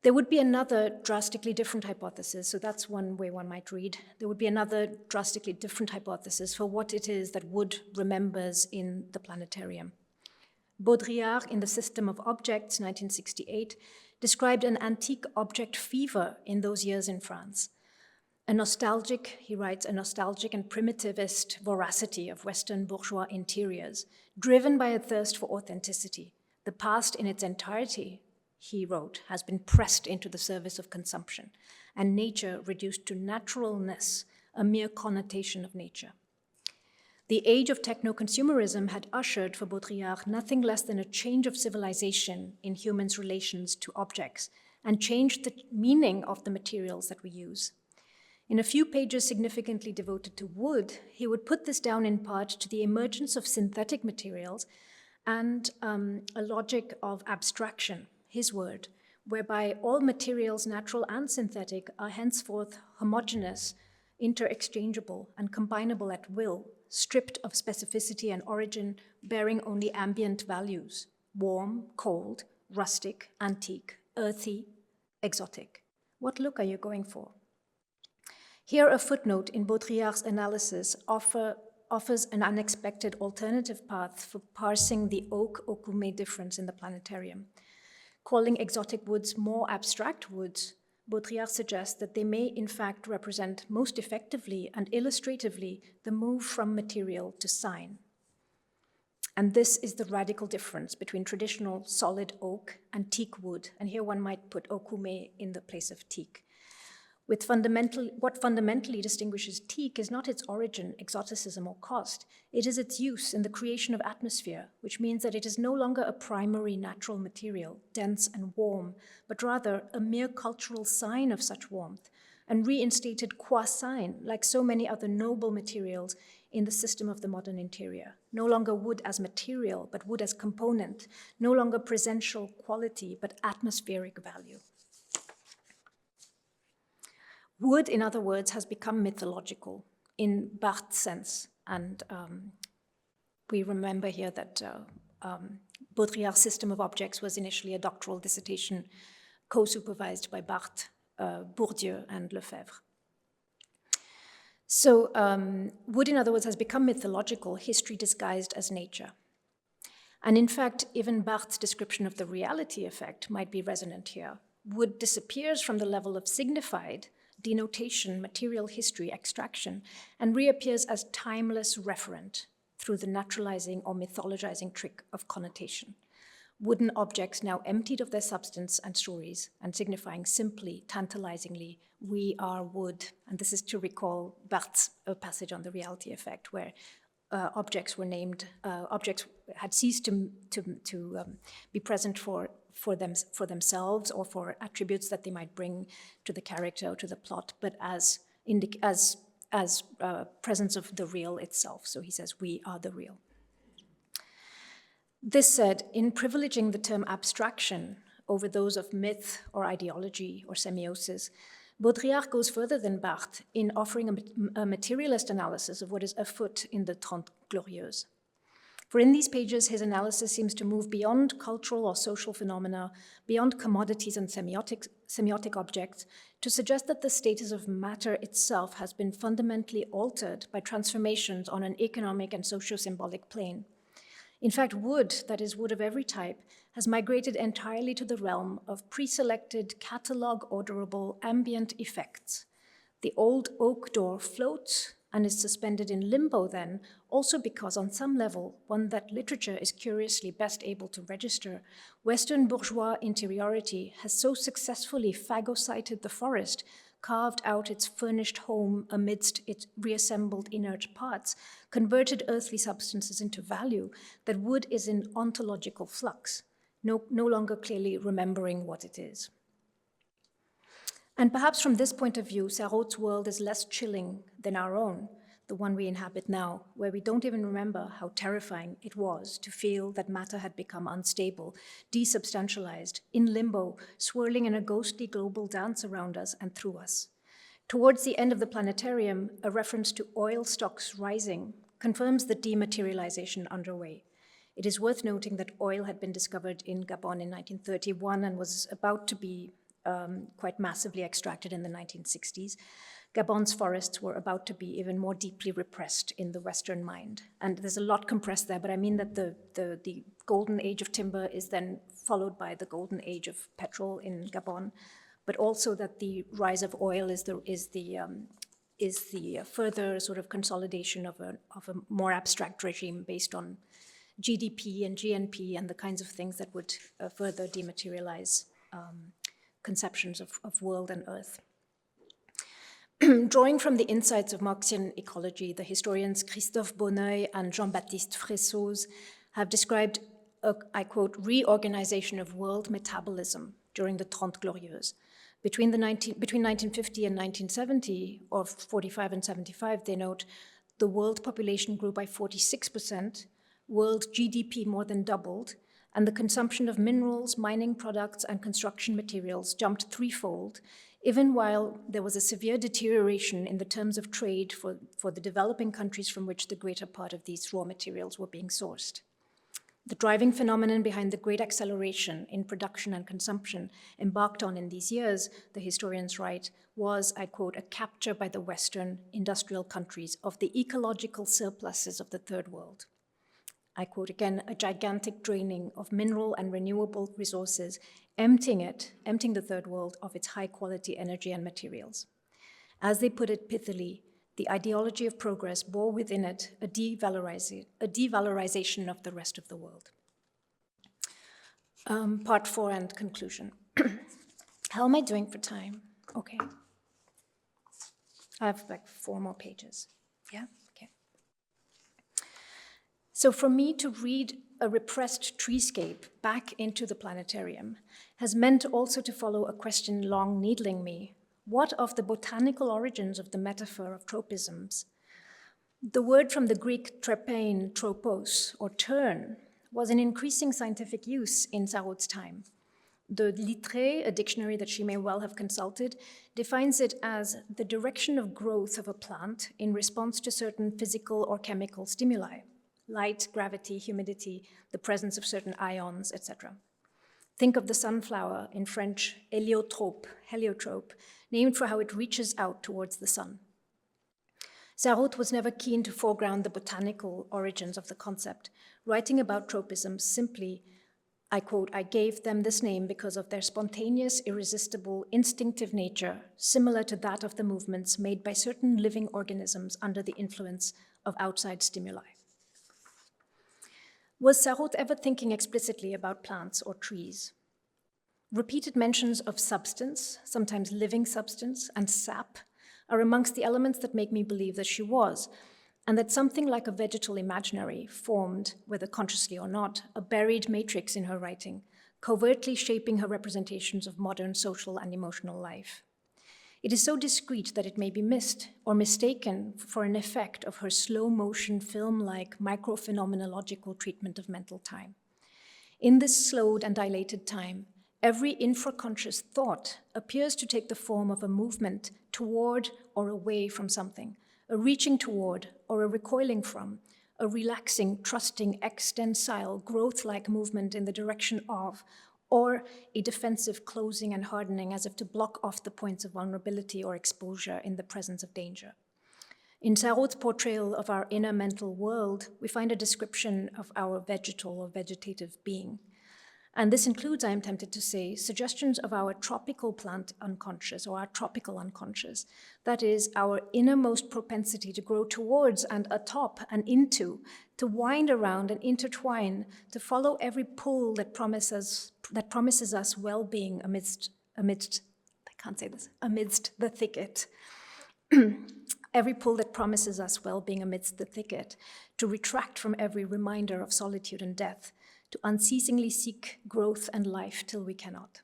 There would be another drastically different hypothesis, so that's one way one might read. There would be another drastically different hypothesis for what it is that wood remembers in the planetarium. Baudrillard, in The System of Objects, 1968, described an antique object fever in those years in France. He writes, a nostalgic and primitivist voracity of Western bourgeois interiors, driven by a thirst for authenticity. The past in its entirety, he wrote, has been pressed into the service of consumption, and nature reduced to naturalness, a mere connotation of nature. The age of techno-consumerism had ushered for Baudrillard nothing less than a change of civilization in humans' relations to objects and changed the meaning of the materials that we use. In a few pages significantly devoted to wood, he would put this down in part to the emergence of synthetic materials and a logic of abstraction, his word, whereby all materials, natural and synthetic, are henceforth homogeneous, interexchangeable, and combinable at will, stripped of specificity and origin, bearing only ambient values: warm, cold, rustic, antique, earthy, exotic. What look are you going for? Here, a footnote in Baudrillard's analysis offers an unexpected alternative path for parsing the oak-okume difference in the planetarium. Calling exotic woods more abstract woods, Baudrillard suggests that they may in fact represent most effectively and illustratively the move from material to sign. And this is the radical difference between traditional solid oak and teak wood, and here one might put okume in the place of teak. What fundamentally distinguishes teak is not its origin, exoticism, or cost. It is its use in the creation of atmosphere, which means that it is no longer a primary natural material, dense and warm, but rather a mere cultural sign of such warmth, and reinstated qua sign, like so many other noble materials in the system of the modern interior. No longer wood as material, but wood as component. No longer presential quality, but atmospheric value. Wood, in other words, has become mythological in Barthes' sense. And we remember here that Baudrillard's system of objects was initially a doctoral dissertation co-supervised by Barthes, Bourdieu, and Lefebvre. So wood, in other words, has become mythological, history disguised as nature. And in fact, even Barthes' description of the reality effect might be resonant here. Wood disappears from the level of signified denotation, material history, extraction, and reappears as timeless referent through the naturalizing or mythologizing trick of connotation. Wooden objects now emptied of their substance and stories and signifying simply, tantalizingly, we are wood. And this is to recall Barthes' passage on the reality effect, where objects were named, objects had ceased to be present for themselves or for attributes that they might bring to the character or to the plot, but as presence of the real itself. So he says, we are the real. This said, in privileging the term abstraction over those of myth or ideology or semiosis, Baudrillard goes further than Barthes in offering a materialist analysis of what is afoot in the Trente Glorieuses. For in these pages, his analysis seems to move beyond cultural or social phenomena, beyond commodities and semiotic objects, to suggest that the status of matter itself has been fundamentally altered by transformations on an economic and socio-symbolic plane. In fact, wood, that is wood of every type, has migrated entirely to the realm of pre-selected, catalog-orderable ambient effects. The old oak door floats and is suspended in limbo then, also because on some level, one that literature is curiously best able to register, Western bourgeois interiority has so successfully phagocyted the forest, carved out its furnished home amidst its reassembled inert parts, converted earthly substances into value, that wood is in ontological flux, no longer clearly remembering what it is. And perhaps from this point of view, Sarraud's world is less chilling than our own, the one we inhabit now, where we don't even remember how terrifying it was to feel that matter had become unstable, desubstantialized, in limbo, swirling in a ghostly global dance around us and through us. Towards the end of the planetarium, a reference to oil stocks rising confirms the dematerialization underway. It is worth noting that oil had been discovered in Gabon in 1931 and was about to be quite massively extracted in the 1960s. Gabon's forests were about to be even more deeply repressed in the Western mind. And there's a lot compressed there, but I mean that the golden age of timber is then followed by the golden age of petrol in Gabon, but also that the rise of oil is the further sort of consolidation of a more abstract regime based on GDP and GNP and the kinds of things that would further dematerialize conceptions of world and earth. Drawing from the insights of Marxian ecology, the historians Christophe Bonneuil and Jean-Baptiste Fressoz have described a, I quote, reorganization of world metabolism during the Trente Glorieuses. Between 1950 and 1970, or 45 and 75, they note, the world population grew by 46%, world GDP more than doubled, and the consumption of minerals, mining products, and construction materials jumped threefold, even while there was a severe deterioration in the terms of trade for the developing countries from which the greater part of these raw materials were being sourced. The driving phenomenon behind the great acceleration in production and consumption embarked on in these years, the historians write, was, I quote, a capture by the Western industrial countries of the ecological surpluses of the Third World. I quote again, a gigantic draining of mineral and renewable resources, emptying the Third World of its high-quality energy and materials. As they put it pithily, the ideology of progress bore within it a devalorization of the rest of the world. Part 4 and conclusion. How am I doing for time? Okay. I have like 4 more pages. Yeah? Okay. So for me to read a repressed treescape back into the planetarium has meant also to follow a question long needling me. What of the botanical origins of the metaphor of tropisms? The word from the Greek trepein, tropos, or turn, was in increasing scientific use in Sarraud's time. The Littré, a dictionary that she may well have consulted, defines it as the direction of growth of a plant in response to certain physical or chemical stimuli, light, gravity, humidity, the presence of certain ions, etc. Think of the sunflower, in French, heliotrope, named for how it reaches out towards the sun. Sarraud was never keen to foreground the botanical origins of the concept, writing about tropisms simply, I quote, I gave them this name because of their spontaneous, irresistible, instinctive nature, similar to that of the movements made by certain living organisms under the influence of outside stimuli. Was Sarraud ever thinking explicitly about plants or trees? Repeated mentions of substance, sometimes living substance, and sap are amongst the elements that make me believe that she was, and that something like a vegetal imaginary formed, whether consciously or not, a buried matrix in her writing, covertly shaping her representations of modern social and emotional life. It is so discreet that it may be missed or mistaken for an effect of her slow-motion, film-like, microphenomenological treatment of mental time. In this slowed and dilated time, every infraconscious thought appears to take the form of a movement toward or away from something, a reaching toward or a recoiling from, a relaxing, trusting, extensile, growth-like movement in the direction of, or a defensive closing and hardening as if to block off the points of vulnerability or exposure in the presence of danger. In Sarraud's portrayal of our inner mental world, we find a description of our vegetal or vegetative being. And this includes, I am tempted to say, suggestions of our tropical plant unconscious or our tropical unconscious. That is, our innermost propensity to grow towards and atop and into, to wind around and intertwine, to follow every pull that promises us well-being amidst the thicket. Every pull that promises us well-being amidst the thicket, to retract from every reminder of solitude and death, to unceasingly seek growth and life till we cannot.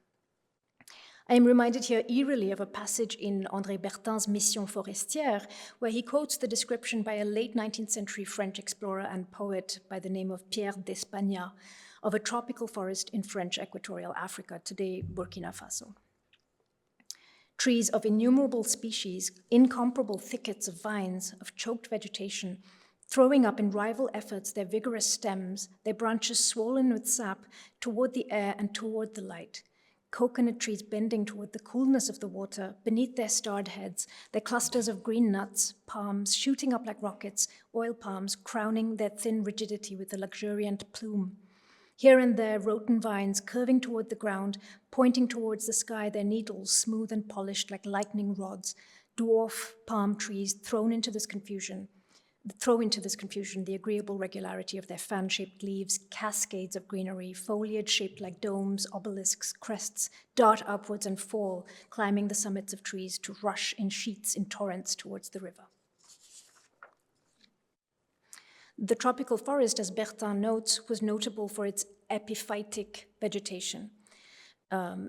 I am reminded here eerily of a passage in André Bertin's Mission Forestière, where he quotes the description by a late 19th century French explorer and poet by the name of Pierre d'Espagna of a tropical forest in French equatorial Africa, today Burkina Faso. Trees of innumerable species, incomparable thickets of vines, of choked vegetation, throwing up in rival efforts their vigorous stems, their branches swollen with sap, toward the air and toward the light. Coconut trees bending toward the coolness of the water, beneath their starred heads, their clusters of green nuts, palms shooting up like rockets, oil palms crowning their thin rigidity with a luxuriant plume. Here and there, roten vines curving toward the ground, pointing towards the sky, their needles smooth and polished like lightning rods, dwarf palm trees thrown into this confusion. throw into this confusion the agreeable regularity of their fan-shaped leaves, cascades of greenery, foliage shaped like domes, obelisks, crests, dart upwards and fall, climbing the summits of trees to rush in sheets, in torrents towards the river. The tropical forest, as Bertin notes, was notable for its epiphytic vegetation.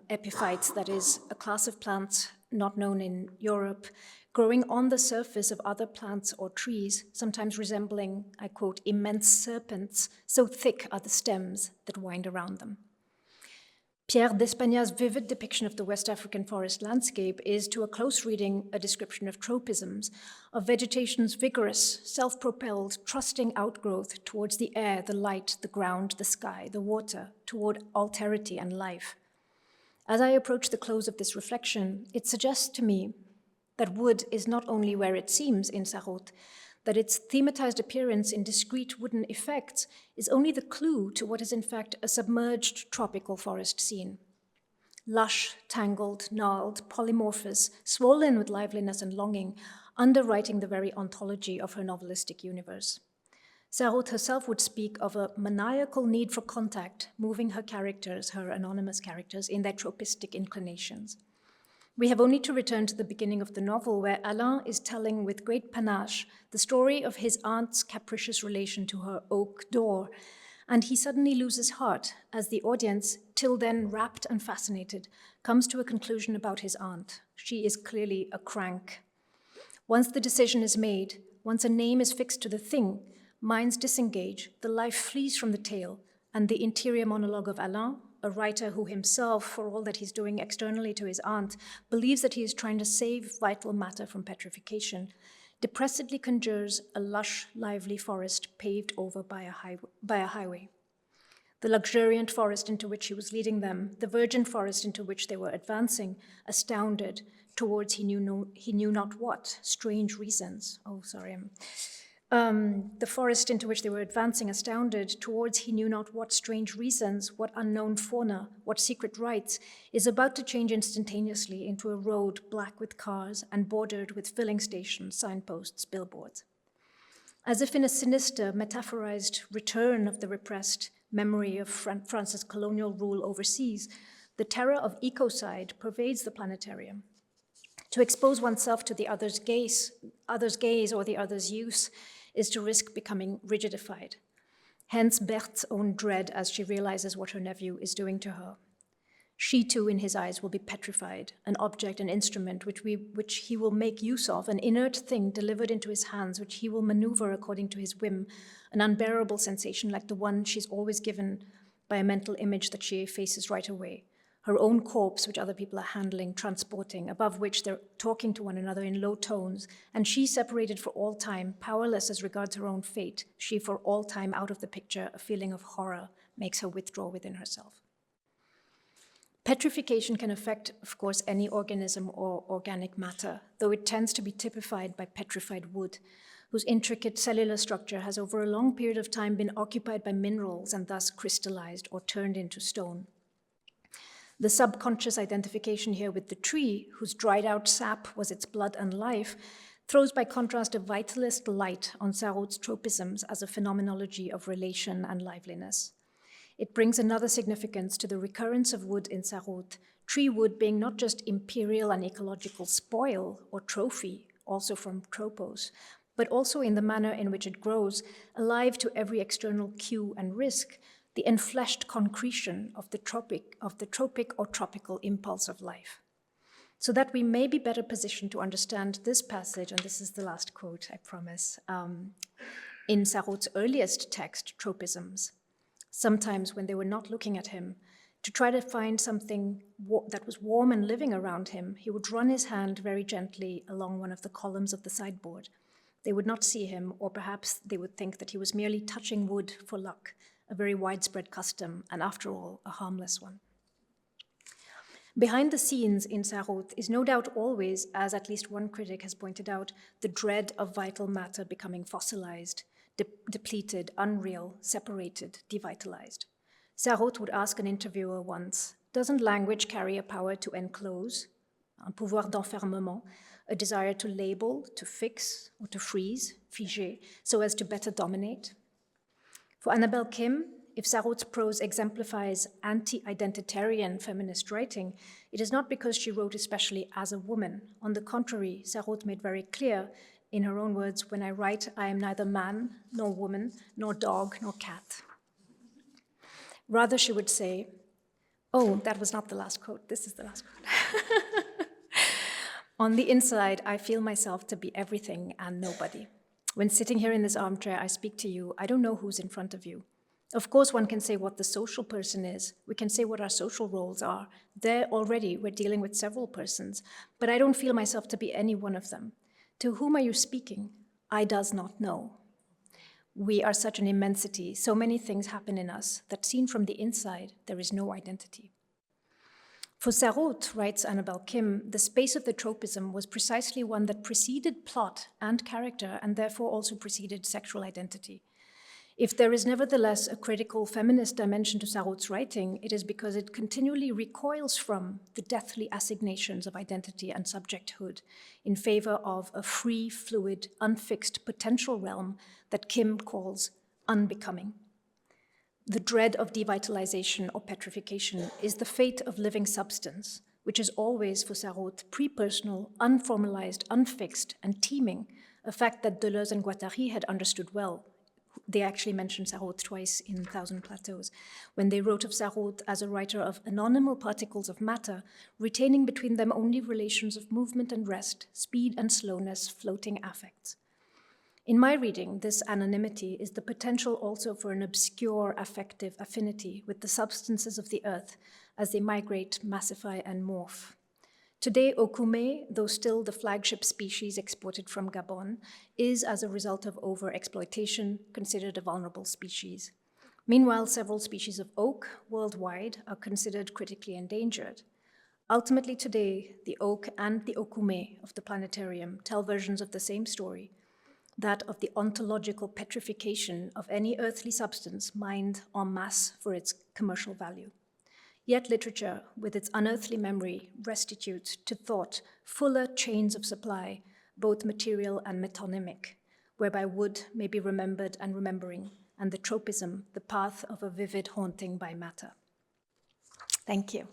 Epiphytes, that is, a class of plants not known in Europe, growing on the surface of other plants or trees, sometimes resembling, I quote, immense serpents, so thick are the stems that wind around them. Pierre d'Espagna's vivid depiction of the West African forest landscape is, to a close reading, a description of tropisms, of vegetation's vigorous, self-propelled, trusting outgrowth towards the air, the light, the ground, the sky, the water, toward alterity and life. As I approach the close of this reflection, it suggests to me that wood is not only where it seems in Sarraute, that its thematized appearance in discrete wooden effects is only the clue to what is in fact a submerged tropical forest scene. Lush, tangled, gnarled, polymorphous, swollen with liveliness and longing, underwriting the very ontology of her novelistic universe. Sarraute herself would speak of a maniacal need for contact, moving her characters, her anonymous characters, in their tropistic inclinations. We have only to return to the beginning of the novel, where Alain is telling with great panache the story of his aunt's capricious relation to her oak door, and he suddenly loses heart as the audience, till then rapt and fascinated, comes to a conclusion about his aunt. She is clearly a crank. Once the decision is made, once a name is fixed to the thing, minds disengage, the life flees from the tale, and the interior monologue of Alain, a writer who himself, for all that he's doing externally to his aunt, believes that he is trying to save vital matter from petrification, depressedly conjures a lush, lively forest paved over by a highway. The luxuriant forest into which he was leading them, the virgin forest into which they were advancing, astounded towards he knew not what, strange reasons. The forest into which they were advancing, astounded towards he knew not what strange reasons, what unknown fauna, what secret rites, is about to change instantaneously into a road black with cars and bordered with filling stations, signposts, billboards. As if in a sinister, metaphorized return of the repressed memory of France's colonial rule overseas, the terror of ecocide pervades the planetarium. To expose oneself to the other's gaze or the other's use is to risk becoming rigidified. Hence Berthe's own dread as she realizes what her nephew is doing to her. She too, in his eyes, will be petrified, an object, an instrument which he will make use of, an inert thing delivered into his hands, which he will maneuver according to his whim, an unbearable sensation like the one she's always given by a mental image that she faces right away. Her own corpse, which other people are handling, transporting, above which they're talking to one another in low tones, and she separated for all time, powerless as regards her own fate, she for all time out of the picture, a feeling of horror makes her withdraw within herself. Petrification can affect, of course, any organism or organic matter, though it tends to be typified by petrified wood, whose intricate cellular structure has over a long period of time been occupied by minerals and thus crystallized or turned into stone. The subconscious identification here with the tree, whose dried out sap was its blood and life, throws by contrast a vitalist light on Sarraute's tropisms as a phenomenology of relation and liveliness. It brings another significance to the recurrence of wood in Sarraute, tree wood being not just imperial and ecological spoil or trophy, also from tropos, but also in the manner in which it grows, alive to every external cue and risk, the enfleshed concretion of the tropic or tropical impulse of life. So that we may be better positioned to understand this passage, and this is the last quote, I promise, in Sarraute's earliest text, Tropisms, sometimes when they were not looking at him, to try to find something that was warm and living around him, he would run his hand very gently along one of the columns of the sideboard. They would not see him, or perhaps they would think that he was merely touching wood for luck, a very widespread custom, and after all, a harmless one. Behind the scenes in Sarraute is no doubt always, as at least one critic has pointed out, the dread of vital matter becoming fossilized, depleted, unreal, separated, devitalized. Sarraute would ask an interviewer once, doesn't language carry a power to enclose, un pouvoir d'enfermement, a desire to label, to fix, or to freeze, figer, so as to better dominate. For Annabel Kim, if Sarraud's prose exemplifies anti-identitarian feminist writing, it is not because she wrote especially as a woman. On the contrary, Sarraud made very clear, in her own words, "When I write, I am neither man, nor woman, nor dog, nor cat." Rather, she would say, oh, that was not the last quote, this is the last quote. On the inside, I feel myself to be everything and nobody. When sitting here in this armchair, I speak to you, I don't know who's in front of you. Of course, one can say what the social person is. We can say what our social roles are. There already, we're dealing with several persons, but I don't feel myself to be any one of them. To whom are you speaking? I does not know. We are such an immensity, so many things happen in us that seen from the inside, there is no identity. For Sarraud, writes Annabel Kim, the space of the tropism was precisely one that preceded plot and character, and therefore also preceded sexual identity. If there is nevertheless a critical feminist dimension to Sarraud's writing, it is because it continually recoils from the deathly assignations of identity and subjecthood in favor of a free, fluid, unfixed potential realm that Kim calls unbecoming. The dread of devitalization or petrification is the fate of living substance, which is always for Sarraud pre-personal, unformalized, unfixed, and teeming, a fact that Deleuze and Guattari had understood well. They actually mentioned Sarraud twice in Thousand Plateaus, when they wrote of Sarraud as a writer of anonymal particles of matter, retaining between them only relations of movement and rest, speed and slowness, floating affects. In my reading, this anonymity is the potential also for an obscure affective affinity with the substances of the earth as they migrate, massify, and morph. Today, okume, though still the flagship species exported from Gabon, is, as a result of overexploitation, considered a vulnerable species. Meanwhile, several species of oak worldwide are considered critically endangered. Ultimately today, the oak and the okume of the planetarium tell versions of the same story, that of the ontological petrification of any earthly substance mined en masse for its commercial value. Yet literature, with its unearthly memory, restitutes to thought fuller chains of supply, both material and metonymic, whereby wood may be remembered and remembering, and the tropism, the path of a vivid haunting by matter. Thank you.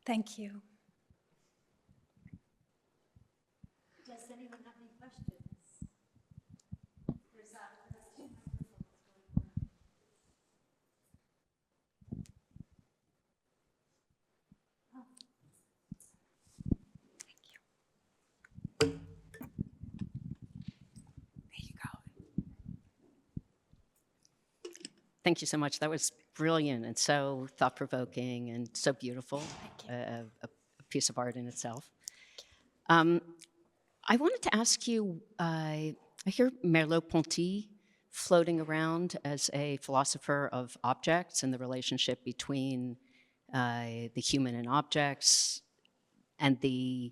Thank you. Does anyone have any questions? There's two microphones going on. Thank you. There you go. Thank you so much. That was brilliant and so thought-provoking and so beautiful, a piece of art in itself. I wanted to ask you, I hear Merleau-Ponty floating around as a philosopher of objects and the relationship between the human and objects and the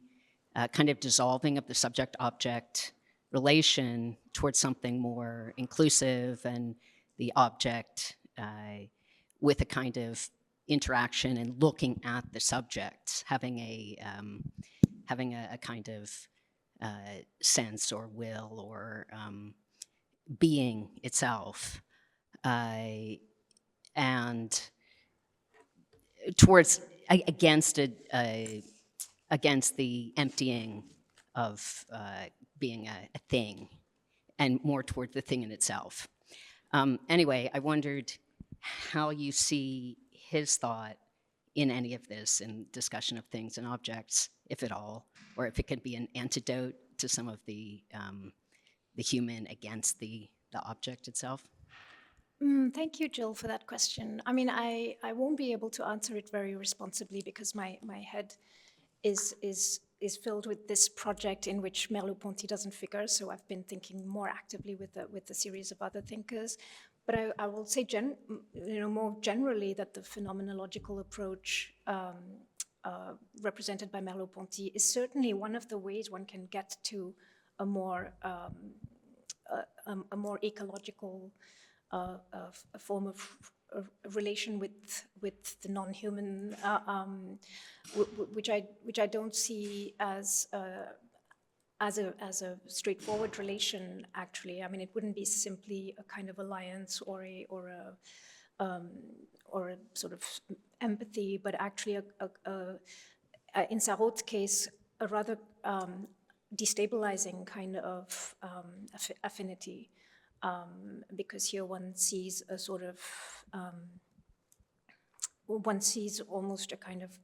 kind of dissolving of the subject-object relation towards something more inclusive and the object with a kind of interaction and looking at the subjects, having a kind of sense or will or being itself, and towards against the emptying of being a thing, and more toward the thing in itself. Anyway, I wondered how you see his thought in any of this, in discussion of things and objects, if at all, or if it could be an antidote to some of the human against the object itself. Thank you, Jill, for that question. I mean, I won't be able to answer it very responsibly because my head is filled with this project in which Merleau-Ponty doesn't figure, so I've been thinking more actively with the series of other thinkers. But I will say, more generally, that the phenomenological approach represented by Merleau-Ponty is certainly one of the ways one can get to a more ecological a form of relation with the non-human, which I don't see as a straightforward relation. Actually, I mean, it wouldn't be simply a kind of alliance or a sort of empathy, but actually in Sarraud's case, a rather destabilizing kind of affinity. Because here one sees a sort of, one sees almost a kind of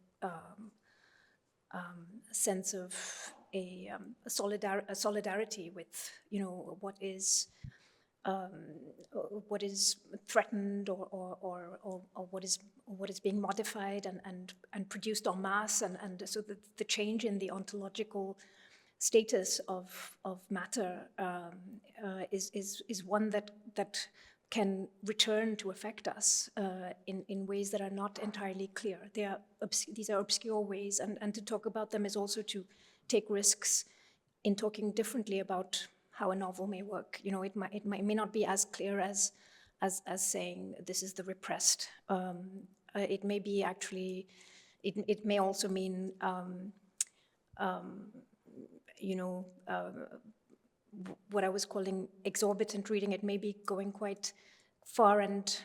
sense of a solidarity with, what is threatened or what is being modified and produced en masse, and so the change in the ontological status of matter is one that can return to affect us in ways that are not entirely clear. These are obscure ways, and to talk about them is also to take risks in talking differently about how a novel may work. It may not be as clear as saying this is the repressed. It may be actually, it may also mean what I was calling exorbitant reading. It may be going quite far and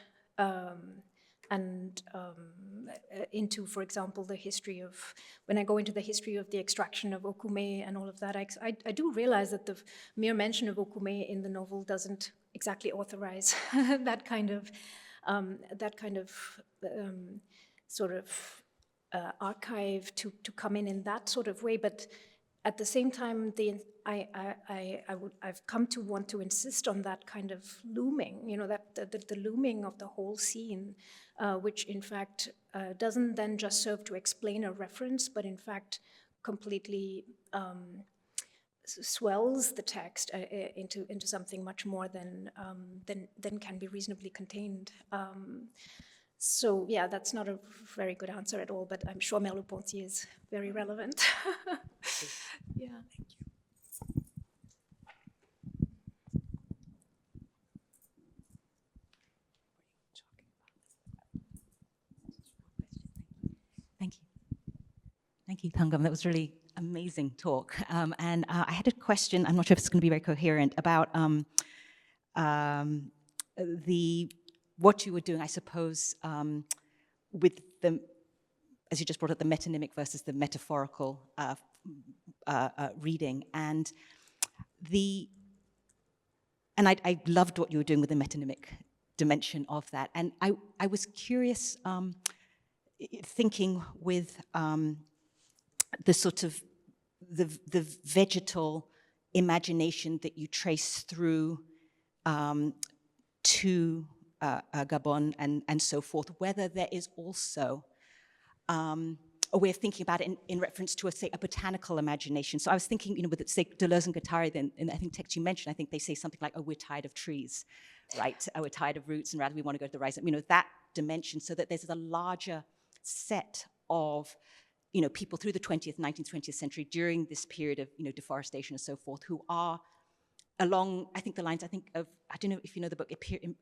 into, for example, the history of, when I go into the history of the extraction of okume and all of that, I do realize that the mere mention of okume in the novel doesn't exactly authorize that kind of sort of archive to come in that sort of way. But at the same time, I've come to want to insist on that kind of looming, that the looming of the whole scene, which in fact doesn't then just serve to explain a reference, but in fact completely swells the text into something much more than can be reasonably contained. So yeah, that's not a very good answer at all, but I'm sure Merleau-Ponty is very relevant. Yeah. Thank you. Thank you. Thank you, Thangam. That was really amazing talk. And I had a question, I'm not sure if it's going to be very coherent, about what you were doing, I suppose, with the, as you just brought up, the metonymic versus the metaphorical reading. And I loved what you were doing with the metonymic dimension of that. And I was curious, thinking with the sort of the vegetal imagination that you trace through to Gabon and so forth, whether there is also a way of thinking about it in reference to, say, a botanical imagination. So I was thinking, with, say, Deleuze and Guattari, then in I think text you mentioned, I think they say something like, oh, we're tired of trees, right? Oh, we're tired of roots, and rather we want to go to the rise. That dimension, so that there's a larger set of, people through the 20th, 19th, 20th century during this period of, deforestation and so forth, who are along, I think the lines, I don't know if you know the book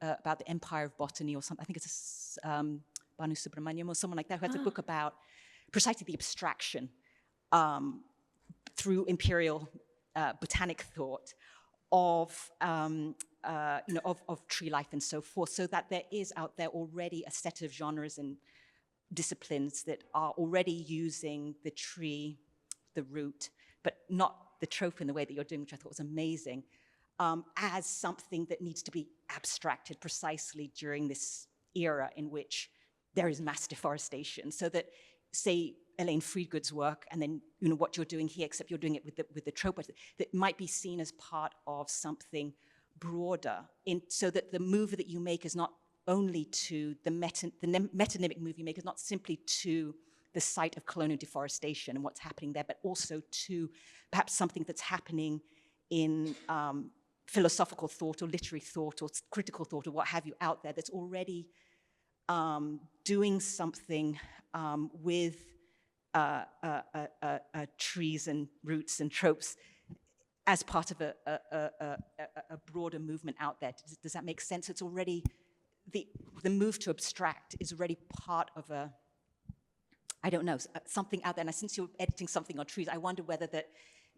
about the Empire of Botany or something, I think it's Banu Subramaniam or someone like that, who has a book about precisely the abstraction through imperial botanic thought of tree life and so forth, so that there is out there already a set of genres and disciplines that are already using the tree, the root, but not the trope in the way that you're doing, which I thought was amazing, as something that needs to be abstracted precisely during this era in which there is mass deforestation. So that, say, Elaine Friedgood's work, and then what you're doing here, except you're doing it with the trope, that might be seen as part of something broader, so that the move that you make is not only to the metonymic move you make is not simply to the site of colonial deforestation and what's happening there, but also to perhaps something that's happening in philosophical thought or literary thought or critical thought or what have you out there that's already doing something with trees and roots and tropes as part of a broader movement out there. Does that make sense? It's already, the move to abstract is already part of I don't know, something out there. And since you're editing something on trees, I wonder whether that,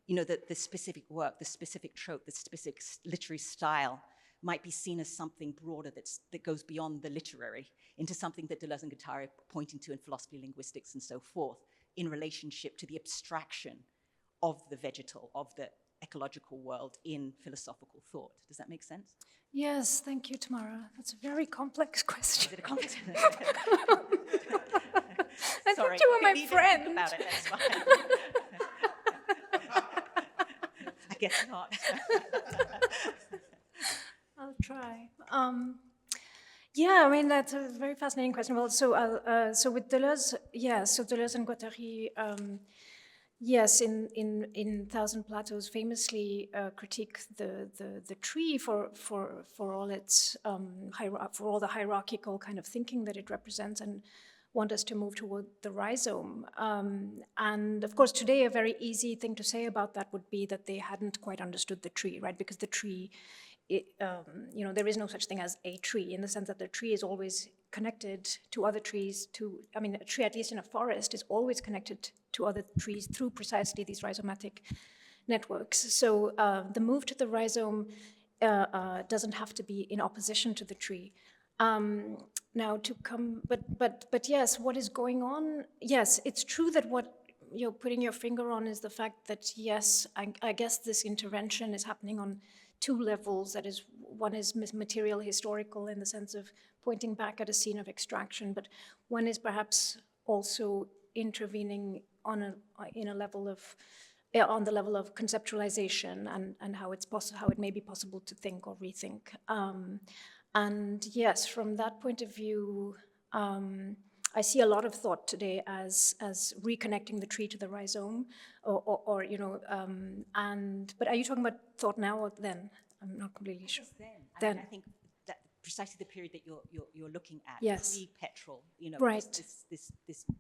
the specific work, the specific trope, the specific literary style might be seen as something broader that goes beyond the literary into something that Deleuze and Guattari are pointing to in philosophy, linguistics, and so forth, in relationship to the abstraction of the vegetal, of the ecological world in philosophical thought. Does that make sense? Yes, thank you, Tamara. That's a very complex question. Is it a complex? I thought you were my friend. About it, that's fine. I guess not. I'll try. Yeah, I mean, that's a very fascinating question. Well, so with Deleuze, so Deleuze and Guattari, yes, in Thousand Plateaus, famously critique the tree for all its for all the hierarchical kind of thinking that it represents, and want us to move toward the rhizome. And of course, today a very easy thing to say about that would be that they hadn't quite understood the tree, right? Because the tree, there is no such thing as a tree, in the sense that the tree is always connected to other trees. A tree, at least in a forest, is always connected to other trees through precisely these rhizomatic networks. So the move to the rhizome doesn't have to be in opposition to the tree. Now to come, but yes, what is going on? Yes, it's true that what you're putting your finger on is the fact that, yes, I guess this intervention is happening on two levels. That is, one is material historical in the sense of pointing back at a scene of extraction, but one is perhaps also intervening on the level of conceptualization and how it may be possible to think or rethink. And yes, from that point of view, I see a lot of thought today as reconnecting the tree to the rhizome, but are you talking about thought now or then? I'm not completely sure. Then. I think that precisely the period that you're looking at, yes, pre-petrol, right, this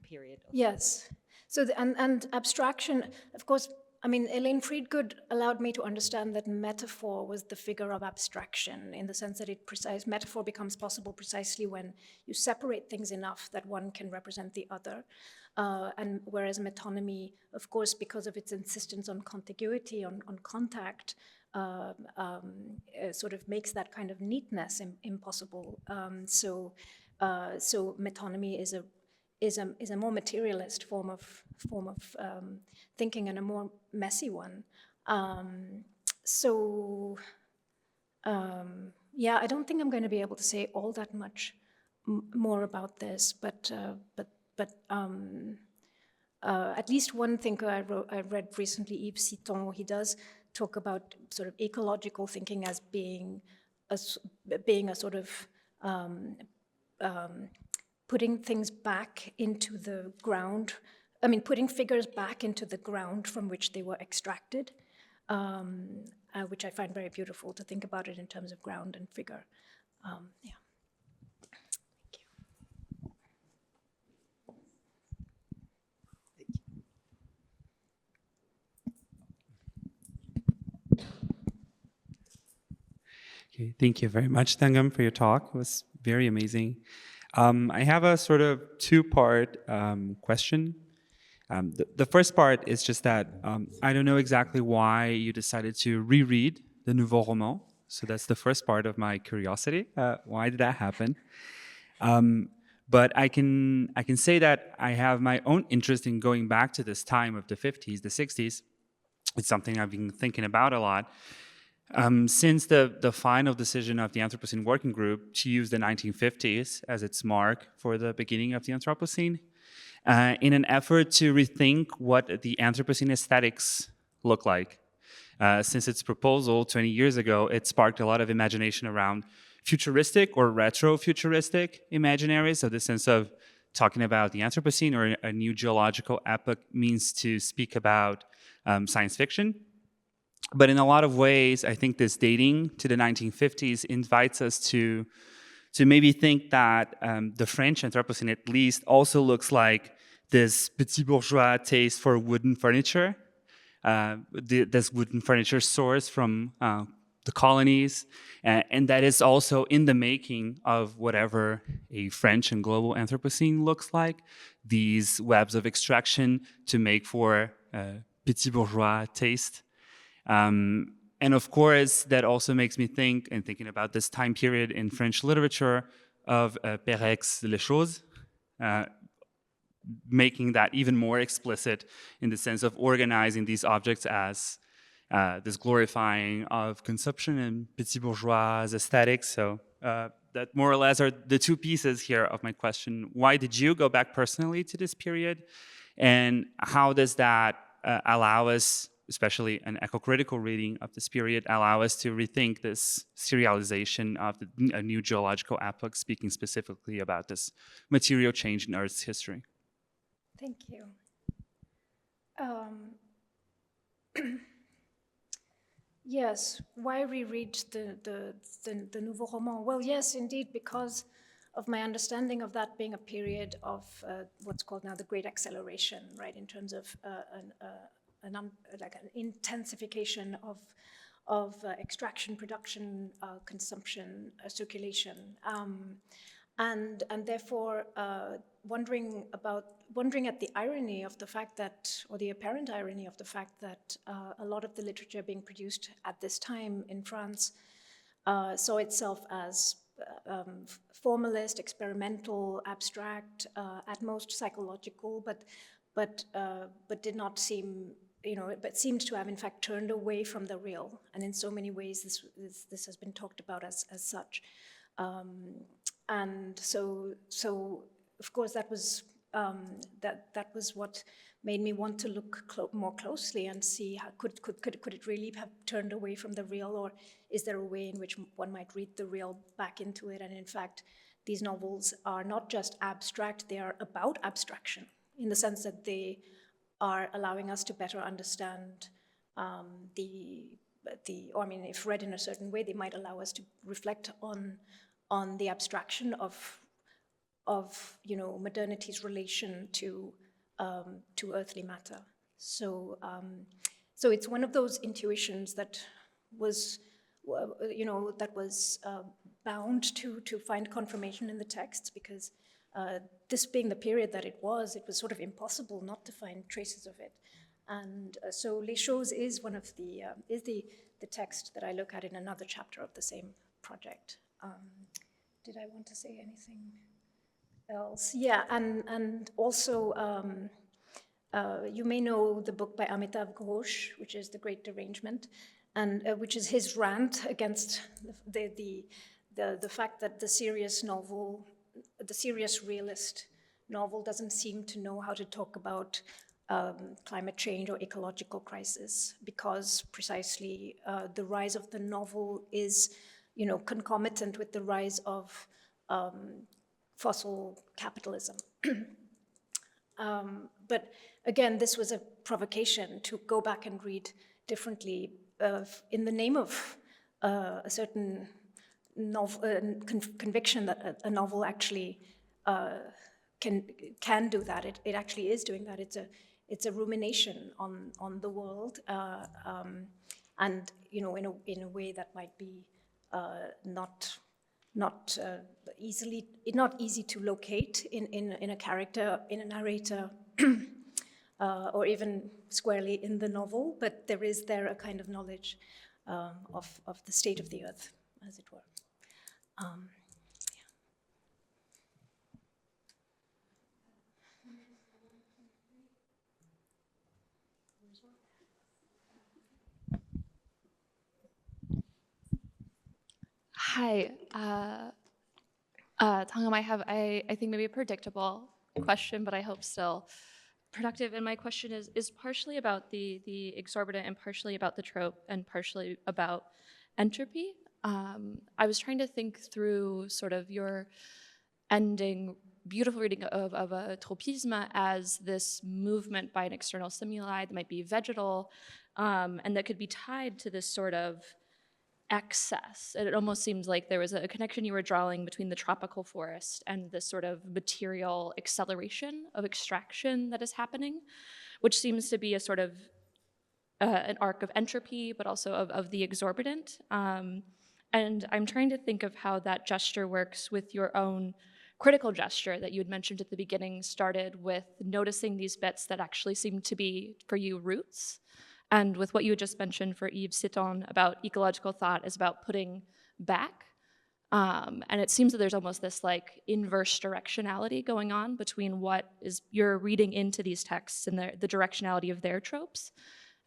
period. Yes. So and abstraction, of course. I mean, Elaine Friedgood allowed me to understand that metaphor was the figure of abstraction, in the sense that metaphor becomes possible precisely when you separate things enough that one can represent the other. And whereas metonymy, of course, because of its insistence on contiguity, on contact, sort of makes that kind of neatness impossible. So metonymy is a more materialist form of thinking, and a more messy one. Yeah, I don't think I'm going to be able to say all that much more about this, but at least one thinker I read recently, Yves Citon, he does talk about sort of ecological thinking as being a sort of putting things back into the ground. I mean, putting figures back into the ground from which they were extracted, which I find very beautiful to think about it in terms of ground and figure. Yeah. Okay, thank you very much, Thangam, for your talk. It was very amazing. I have a sort of two-part question. The first part is just that I don't know exactly why you decided to reread the Nouveau Roman. So that's the first part of my curiosity. Why did that happen? But I can say that I have my own interest in going back to this time of the 50s, the 60s. It's something I've been thinking about a lot. Since the final decision of the Anthropocene Working Group to use the 1950s as its mark for the beginning of the Anthropocene, in an effort to rethink what the Anthropocene aesthetics look like. Since its proposal 20 years ago, it sparked a lot of imagination around futuristic or retro-futuristic imaginaries. So the sense of talking about the Anthropocene or a new geological epoch means to speak about science fiction. But in a lot of ways, I think this dating to the 1950s invites us to maybe think that the French Anthropocene at least also looks like this petit bourgeois taste for wooden furniture, this wooden furniture source from the colonies, and that is also in the making of whatever a French and global Anthropocene looks like, these webs of extraction to make for petit bourgeois taste. And of course, that also makes me think, and thinking about this time period in French literature, of Perec's Les Choses, making that even more explicit in the sense of organizing these objects as this glorifying of consumption and petit bourgeois aesthetics. So that more or less are the two pieces here of my question. Why did you go back personally to this period? And how does that allow us, especially an eco-critical reading of this period, allow us to rethink this serialization of a new geological epoch, speaking specifically about this material change in Earth's history? Thank you. Yes, why reread the Nouveau Roman? Well, yes, indeed, because of my understanding of that being a period of what's called now the Great Acceleration, right, in terms of an intensification of extraction, production, consumption, circulation, and therefore wondering at the irony of the fact that, or the apparent irony of the fact that a lot of the literature being produced at this time in France saw itself as formalist, experimental, abstract, at most psychological, but did not seem, but seemed to have in fact turned away from the real. And in so many ways, this has been talked about as such. And so of course that was that was what made me want to look more closely and see how could it really have turned away from the real, or is there a way in which one might read the real back into it? And in fact, these novels are not just abstract; they are about abstraction in the sense that they are allowing us to better understand or I mean, if read in a certain way, they might allow us to reflect on the abstraction of modernity's relation to earthly matter. So it's one of those intuitions that was bound to find confirmation in the texts, because this being the period that it was sort of impossible not to find traces of it. And so Les Choses is one of the text that I look at in another chapter of the same project. Did I want to say anything else? Yeah, and also you may know the book by Amitav Ghosh, which is The Great Derangement, and which is his rant against the fact that the serious realist novel doesn't seem to know how to talk about climate change or ecological crisis, because precisely the rise of the novel is concomitant with the rise of fossil capitalism. But again, this was a provocation to go back and read differently in the name of a certain conviction that a novel actually can do that. It actually is doing that. It's a rumination on the world, and in a way that might be not easy to locate in a character, in a narrator, or even squarely in the novel. But there is a kind of knowledge of the state of the earth, as it were. Hi, Thangam, I have, I think maybe a predictable question, but I hope still productive. And my question is partially about the exorbitant and partially about the trope and partially about entropy. I was trying to think through sort of your ending beautiful reading of a tropisme as this movement by an external stimuli that might be vegetal, and that could be tied to this sort of excess. And it almost seems like there was a connection you were drawing between the tropical forest and this sort of material acceleration of extraction that is happening, which seems to be a sort of an arc of entropy, but also of the exorbitant. And I'm trying to think of how that gesture works with your own critical gesture that you had mentioned at the beginning, started with noticing these bits that actually seem to be, for you, roots. And with what you had just mentioned for Yves Sitton about ecological thought is about putting back. And it seems that there's almost this like inverse directionality going on between what is you're reading into these texts and the directionality of their tropes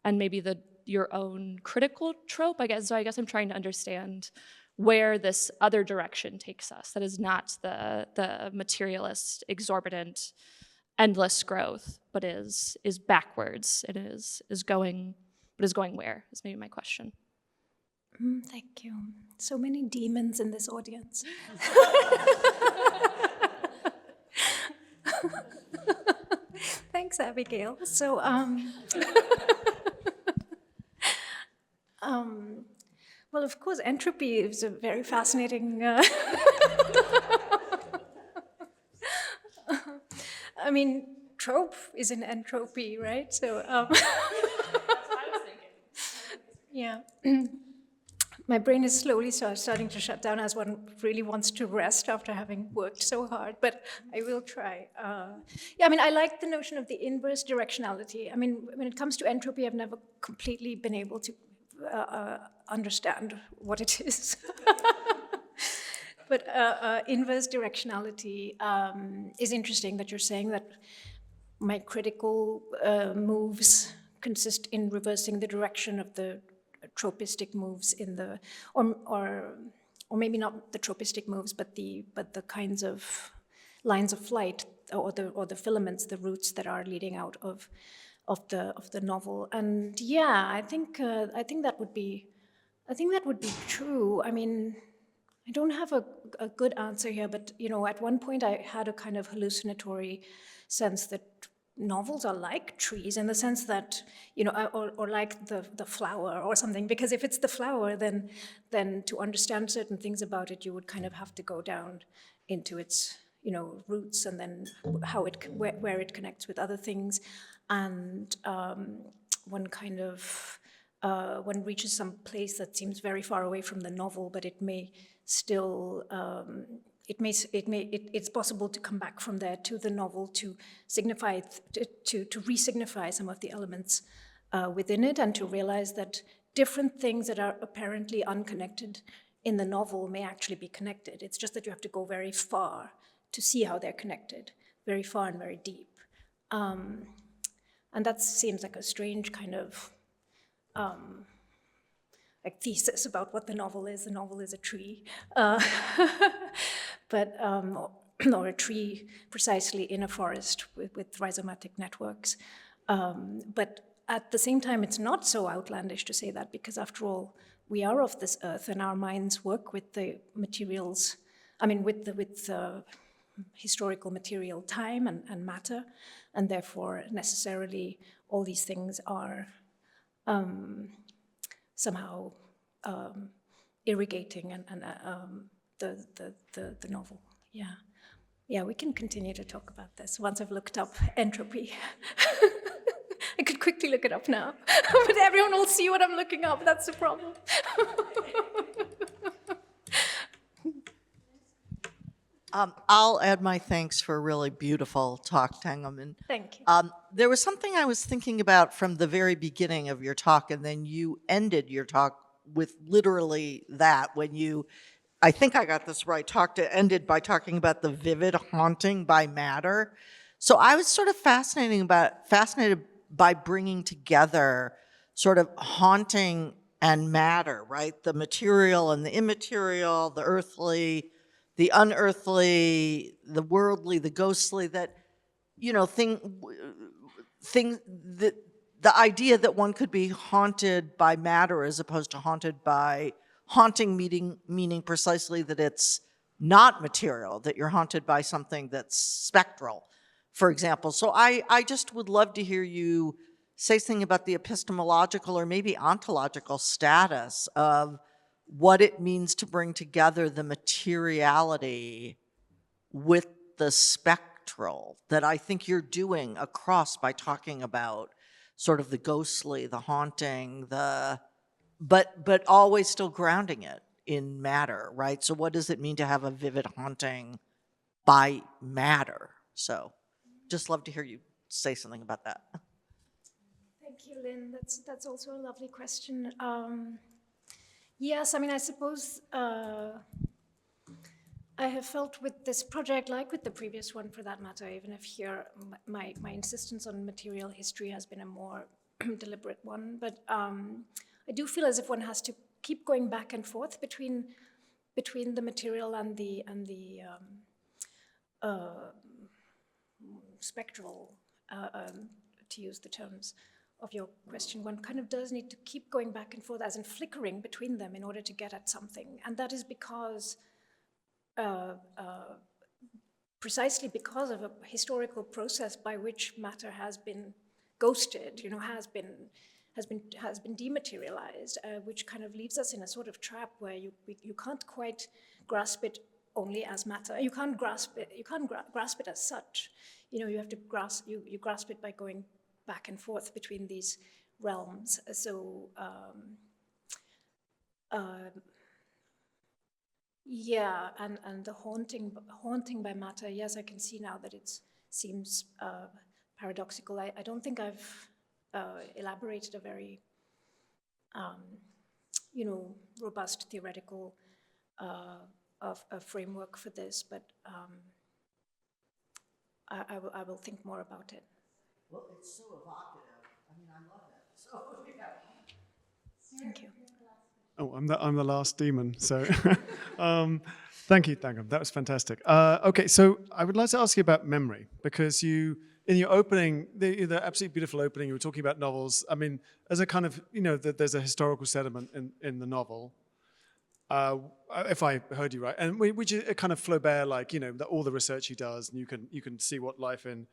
and maybe your own critical trope, I guess. So I guess I'm trying to understand where this other direction takes us. That is not the materialist, exorbitant, endless growth, but is backwards. It is going, but is going where? Is maybe my question. Thank you. So many demons in this audience. Thanks, Abigail. So, well, of course, entropy is a very fascinating. I mean, trope is an entropy, right? So, That's what I was thinking. yeah. My brain is slowly starting to shut down as one really wants to rest after having worked so hard, but I will try. Yeah, I mean, I like the notion of the inverse directionality. I mean, when it comes to entropy, I've never completely been able to understand what it is. But inverse directionality is interesting that you're saying that my critical moves consist in reversing the direction of the tropistic moves in the, or maybe not the tropistic moves, but the kinds of lines of flight or the filaments, the roots that are leading out of the novel. And yeah, I think that would be true. I mean, I don't have a good answer here, but at one point I had a kind of hallucinatory sense that novels are like trees in the sense that, or like the flower or something, because if it's the flower, then to understand certain things about it, you would kind of have to go down into its, roots and then where it connects with other things. And one kind of, one reaches some place that seems very far away from the novel, but it may still, it's possible to come back from there to the novel to signify, to re-signify some of the elements within it, and to realize that different things that are apparently unconnected in the novel may actually be connected. It's just that you have to go very far to see how they're connected, very far and very deep. And that seems like a strange kind of like thesis about what the novel is. The novel is a tree, but or a tree precisely in a forest with rhizomatic networks. But at the same time, it's not so outlandish to say that, because after all, we are of this earth, and our minds work with the materials. I mean, with the historical material, time and matter, and therefore necessarily all these things are somehow irrigating and the novel. Yeah, we can continue to talk about this once I've looked up entropy. I could quickly look it up now, but everyone will see what I'm looking up. That's the problem. I'll add my thanks for a really beautiful talk, Thangam. And Thank you. there was something I was thinking about from the very beginning of your talk, and then you ended your talk with literally that when you, I think I got this right, ended by talking about the vivid haunting by matter. So I was sort of fascinated by bringing together sort of haunting and matter, right? The material and the immaterial, the earthly, the unearthly, the worldly, the ghostly, that, the idea that one could be haunted by matter as opposed to haunted by, haunting meaning precisely that it's not material, that you're haunted by something that's spectral, for example. So I just would love to hear you say something about the epistemological or maybe ontological status of what it means to bring together the materiality with the spectral that I think you're doing across by talking about sort of the ghostly, the haunting, but always still grounding it in matter, right? So what does it mean to have a vivid haunting by matter? So just love to hear you say something about that. Thank you, Lynn. That's also a lovely question. Yes, I mean, I suppose I have felt with this project, like with the previous one for that matter, even if here my insistence on material history has been a more deliberate one, but I do feel as if one has to keep going back and forth between the material and the spectral, to use the terms of your question. One kind of does need to keep going back and forth, as in flickering between them in order to get at something. And that is because, precisely because of a historical process by which matter has been ghosted, has been dematerialized, which kind of leaves us in a sort of trap where you can't quite grasp it only as matter. You can't grasp it. You can't grasp it as such. You have to grasp. You grasp it by going back and forth between these realms. So yeah, and the haunting by matter. Yes, I can see now that it seems paradoxical. I don't think I've elaborated a very robust theoretical a framework for this, but I will think more about it. Well, it's so evocative. I mean, I love it. So, yeah. Thank you. Oh, I'm the last demon. So, thank you, Thangam. That was fantastic. Okay, so I would like to ask you about memory, because in your opening, the absolutely beautiful opening, you were talking about novels. I mean, as a kind of, there's a historical sediment in the novel, if I heard you right, and which is a kind of Flaubert, like, all the research he does, and you can see what life in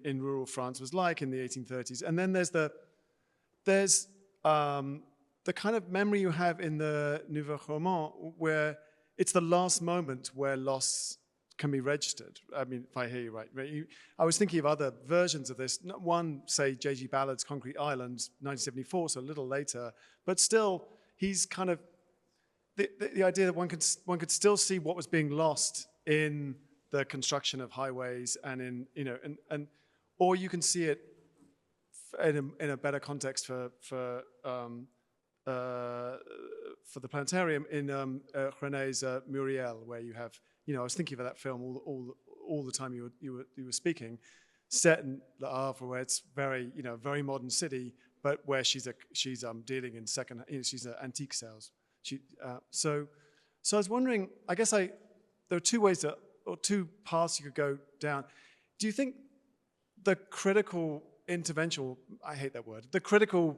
rural France was like in the 1830s. And then there's the kind of memory you have in the Nouveau Roman, where it's the last moment where loss can be registered. I mean, if I hear you right. I was thinking of other versions of this. One, say, J.G. Ballard's Concrete Island, 1974, so a little later, but still, he's kind of the idea that one could still see what was being lost in the construction of highways and or you can see it in a better context for the planetarium in René's Muriel, where you have, I was thinking of that film all the time you were speaking, set in Le Havre, where it's very modern city, but where she's dealing in second, she's antique sales. So I was wondering, I guess there are two ways or two paths you could go down. Do you think the critical intervention, I hate that word, the critical,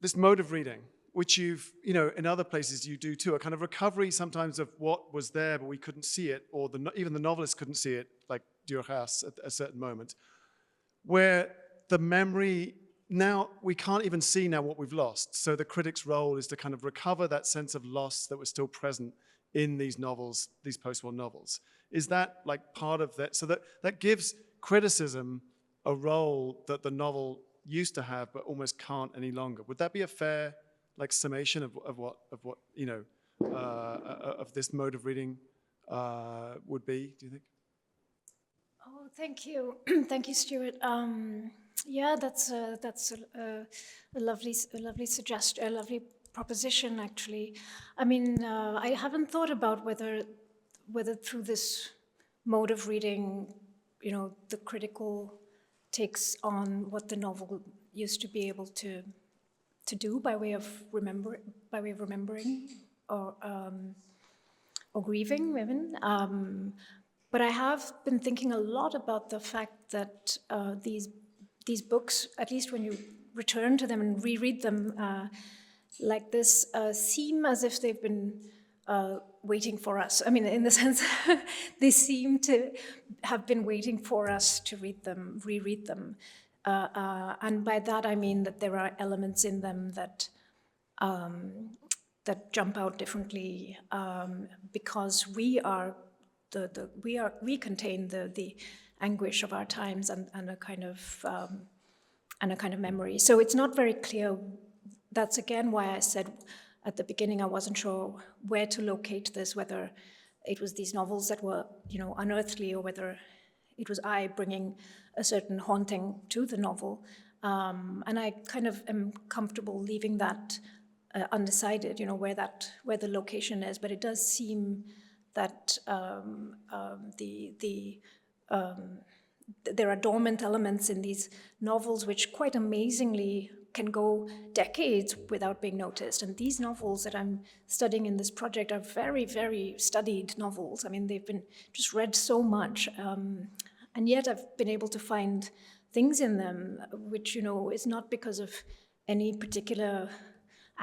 this mode of reading, which you've, in other places you do too, a kind of recovery sometimes of what was there, but we couldn't see it, or even the novelist couldn't see it, like Duras at a certain moment, where the memory, now we can't even see now what we've lost. So the critic's role is to kind of recover that sense of loss that was still present in these novels, these post-war novels. Is that like part of that? So that gives criticism a role that the novel used to have, but almost can't any longer. Would that be a fair summation of what of this mode of reading would be? Do you think? Oh, thank you, thank you, Stuart. Yeah, that's a lovely suggestion, a lovely proposition, actually. I mean, I haven't thought about whether through this mode of reading, the critical takes on what the novel used to be able to do by way of remembering or grieving, even. But I have been thinking a lot about the fact that these books, at least when you return to them and reread them like this, seem as if they've been waiting for us. I mean, in the sense, they seem to have been waiting for us to read them, reread them. And by that I mean that there are elements in them that that jump out differently because we contain the anguish of our times and a kind of memory. So it's not very clear. That's again why I said at the beginning I wasn't sure where to locate this, whether it was these novels that were, unearthly, or whether it was I bringing a certain haunting to the novel. And I kind of am comfortable leaving that undecided, where the location is. But it does seem that there are dormant elements in these novels which quite amazingly can go decades without being noticed. And these novels that I'm studying in this project are very, very studied novels. I mean, they've been just read so much. And yet I've been able to find things in them which, is not because of any particular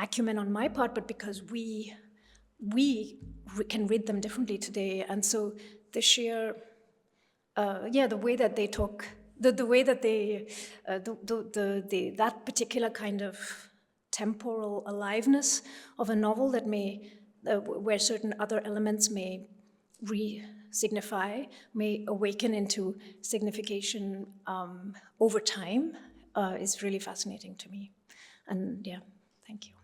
acumen on my part, but because we can read them differently today. And so the sheer, the way that they talk, the way that they, that particular kind of temporal aliveness of a novel that may, where certain other elements may re-signify, may awaken into signification over time, is really fascinating to me. And yeah, thank you.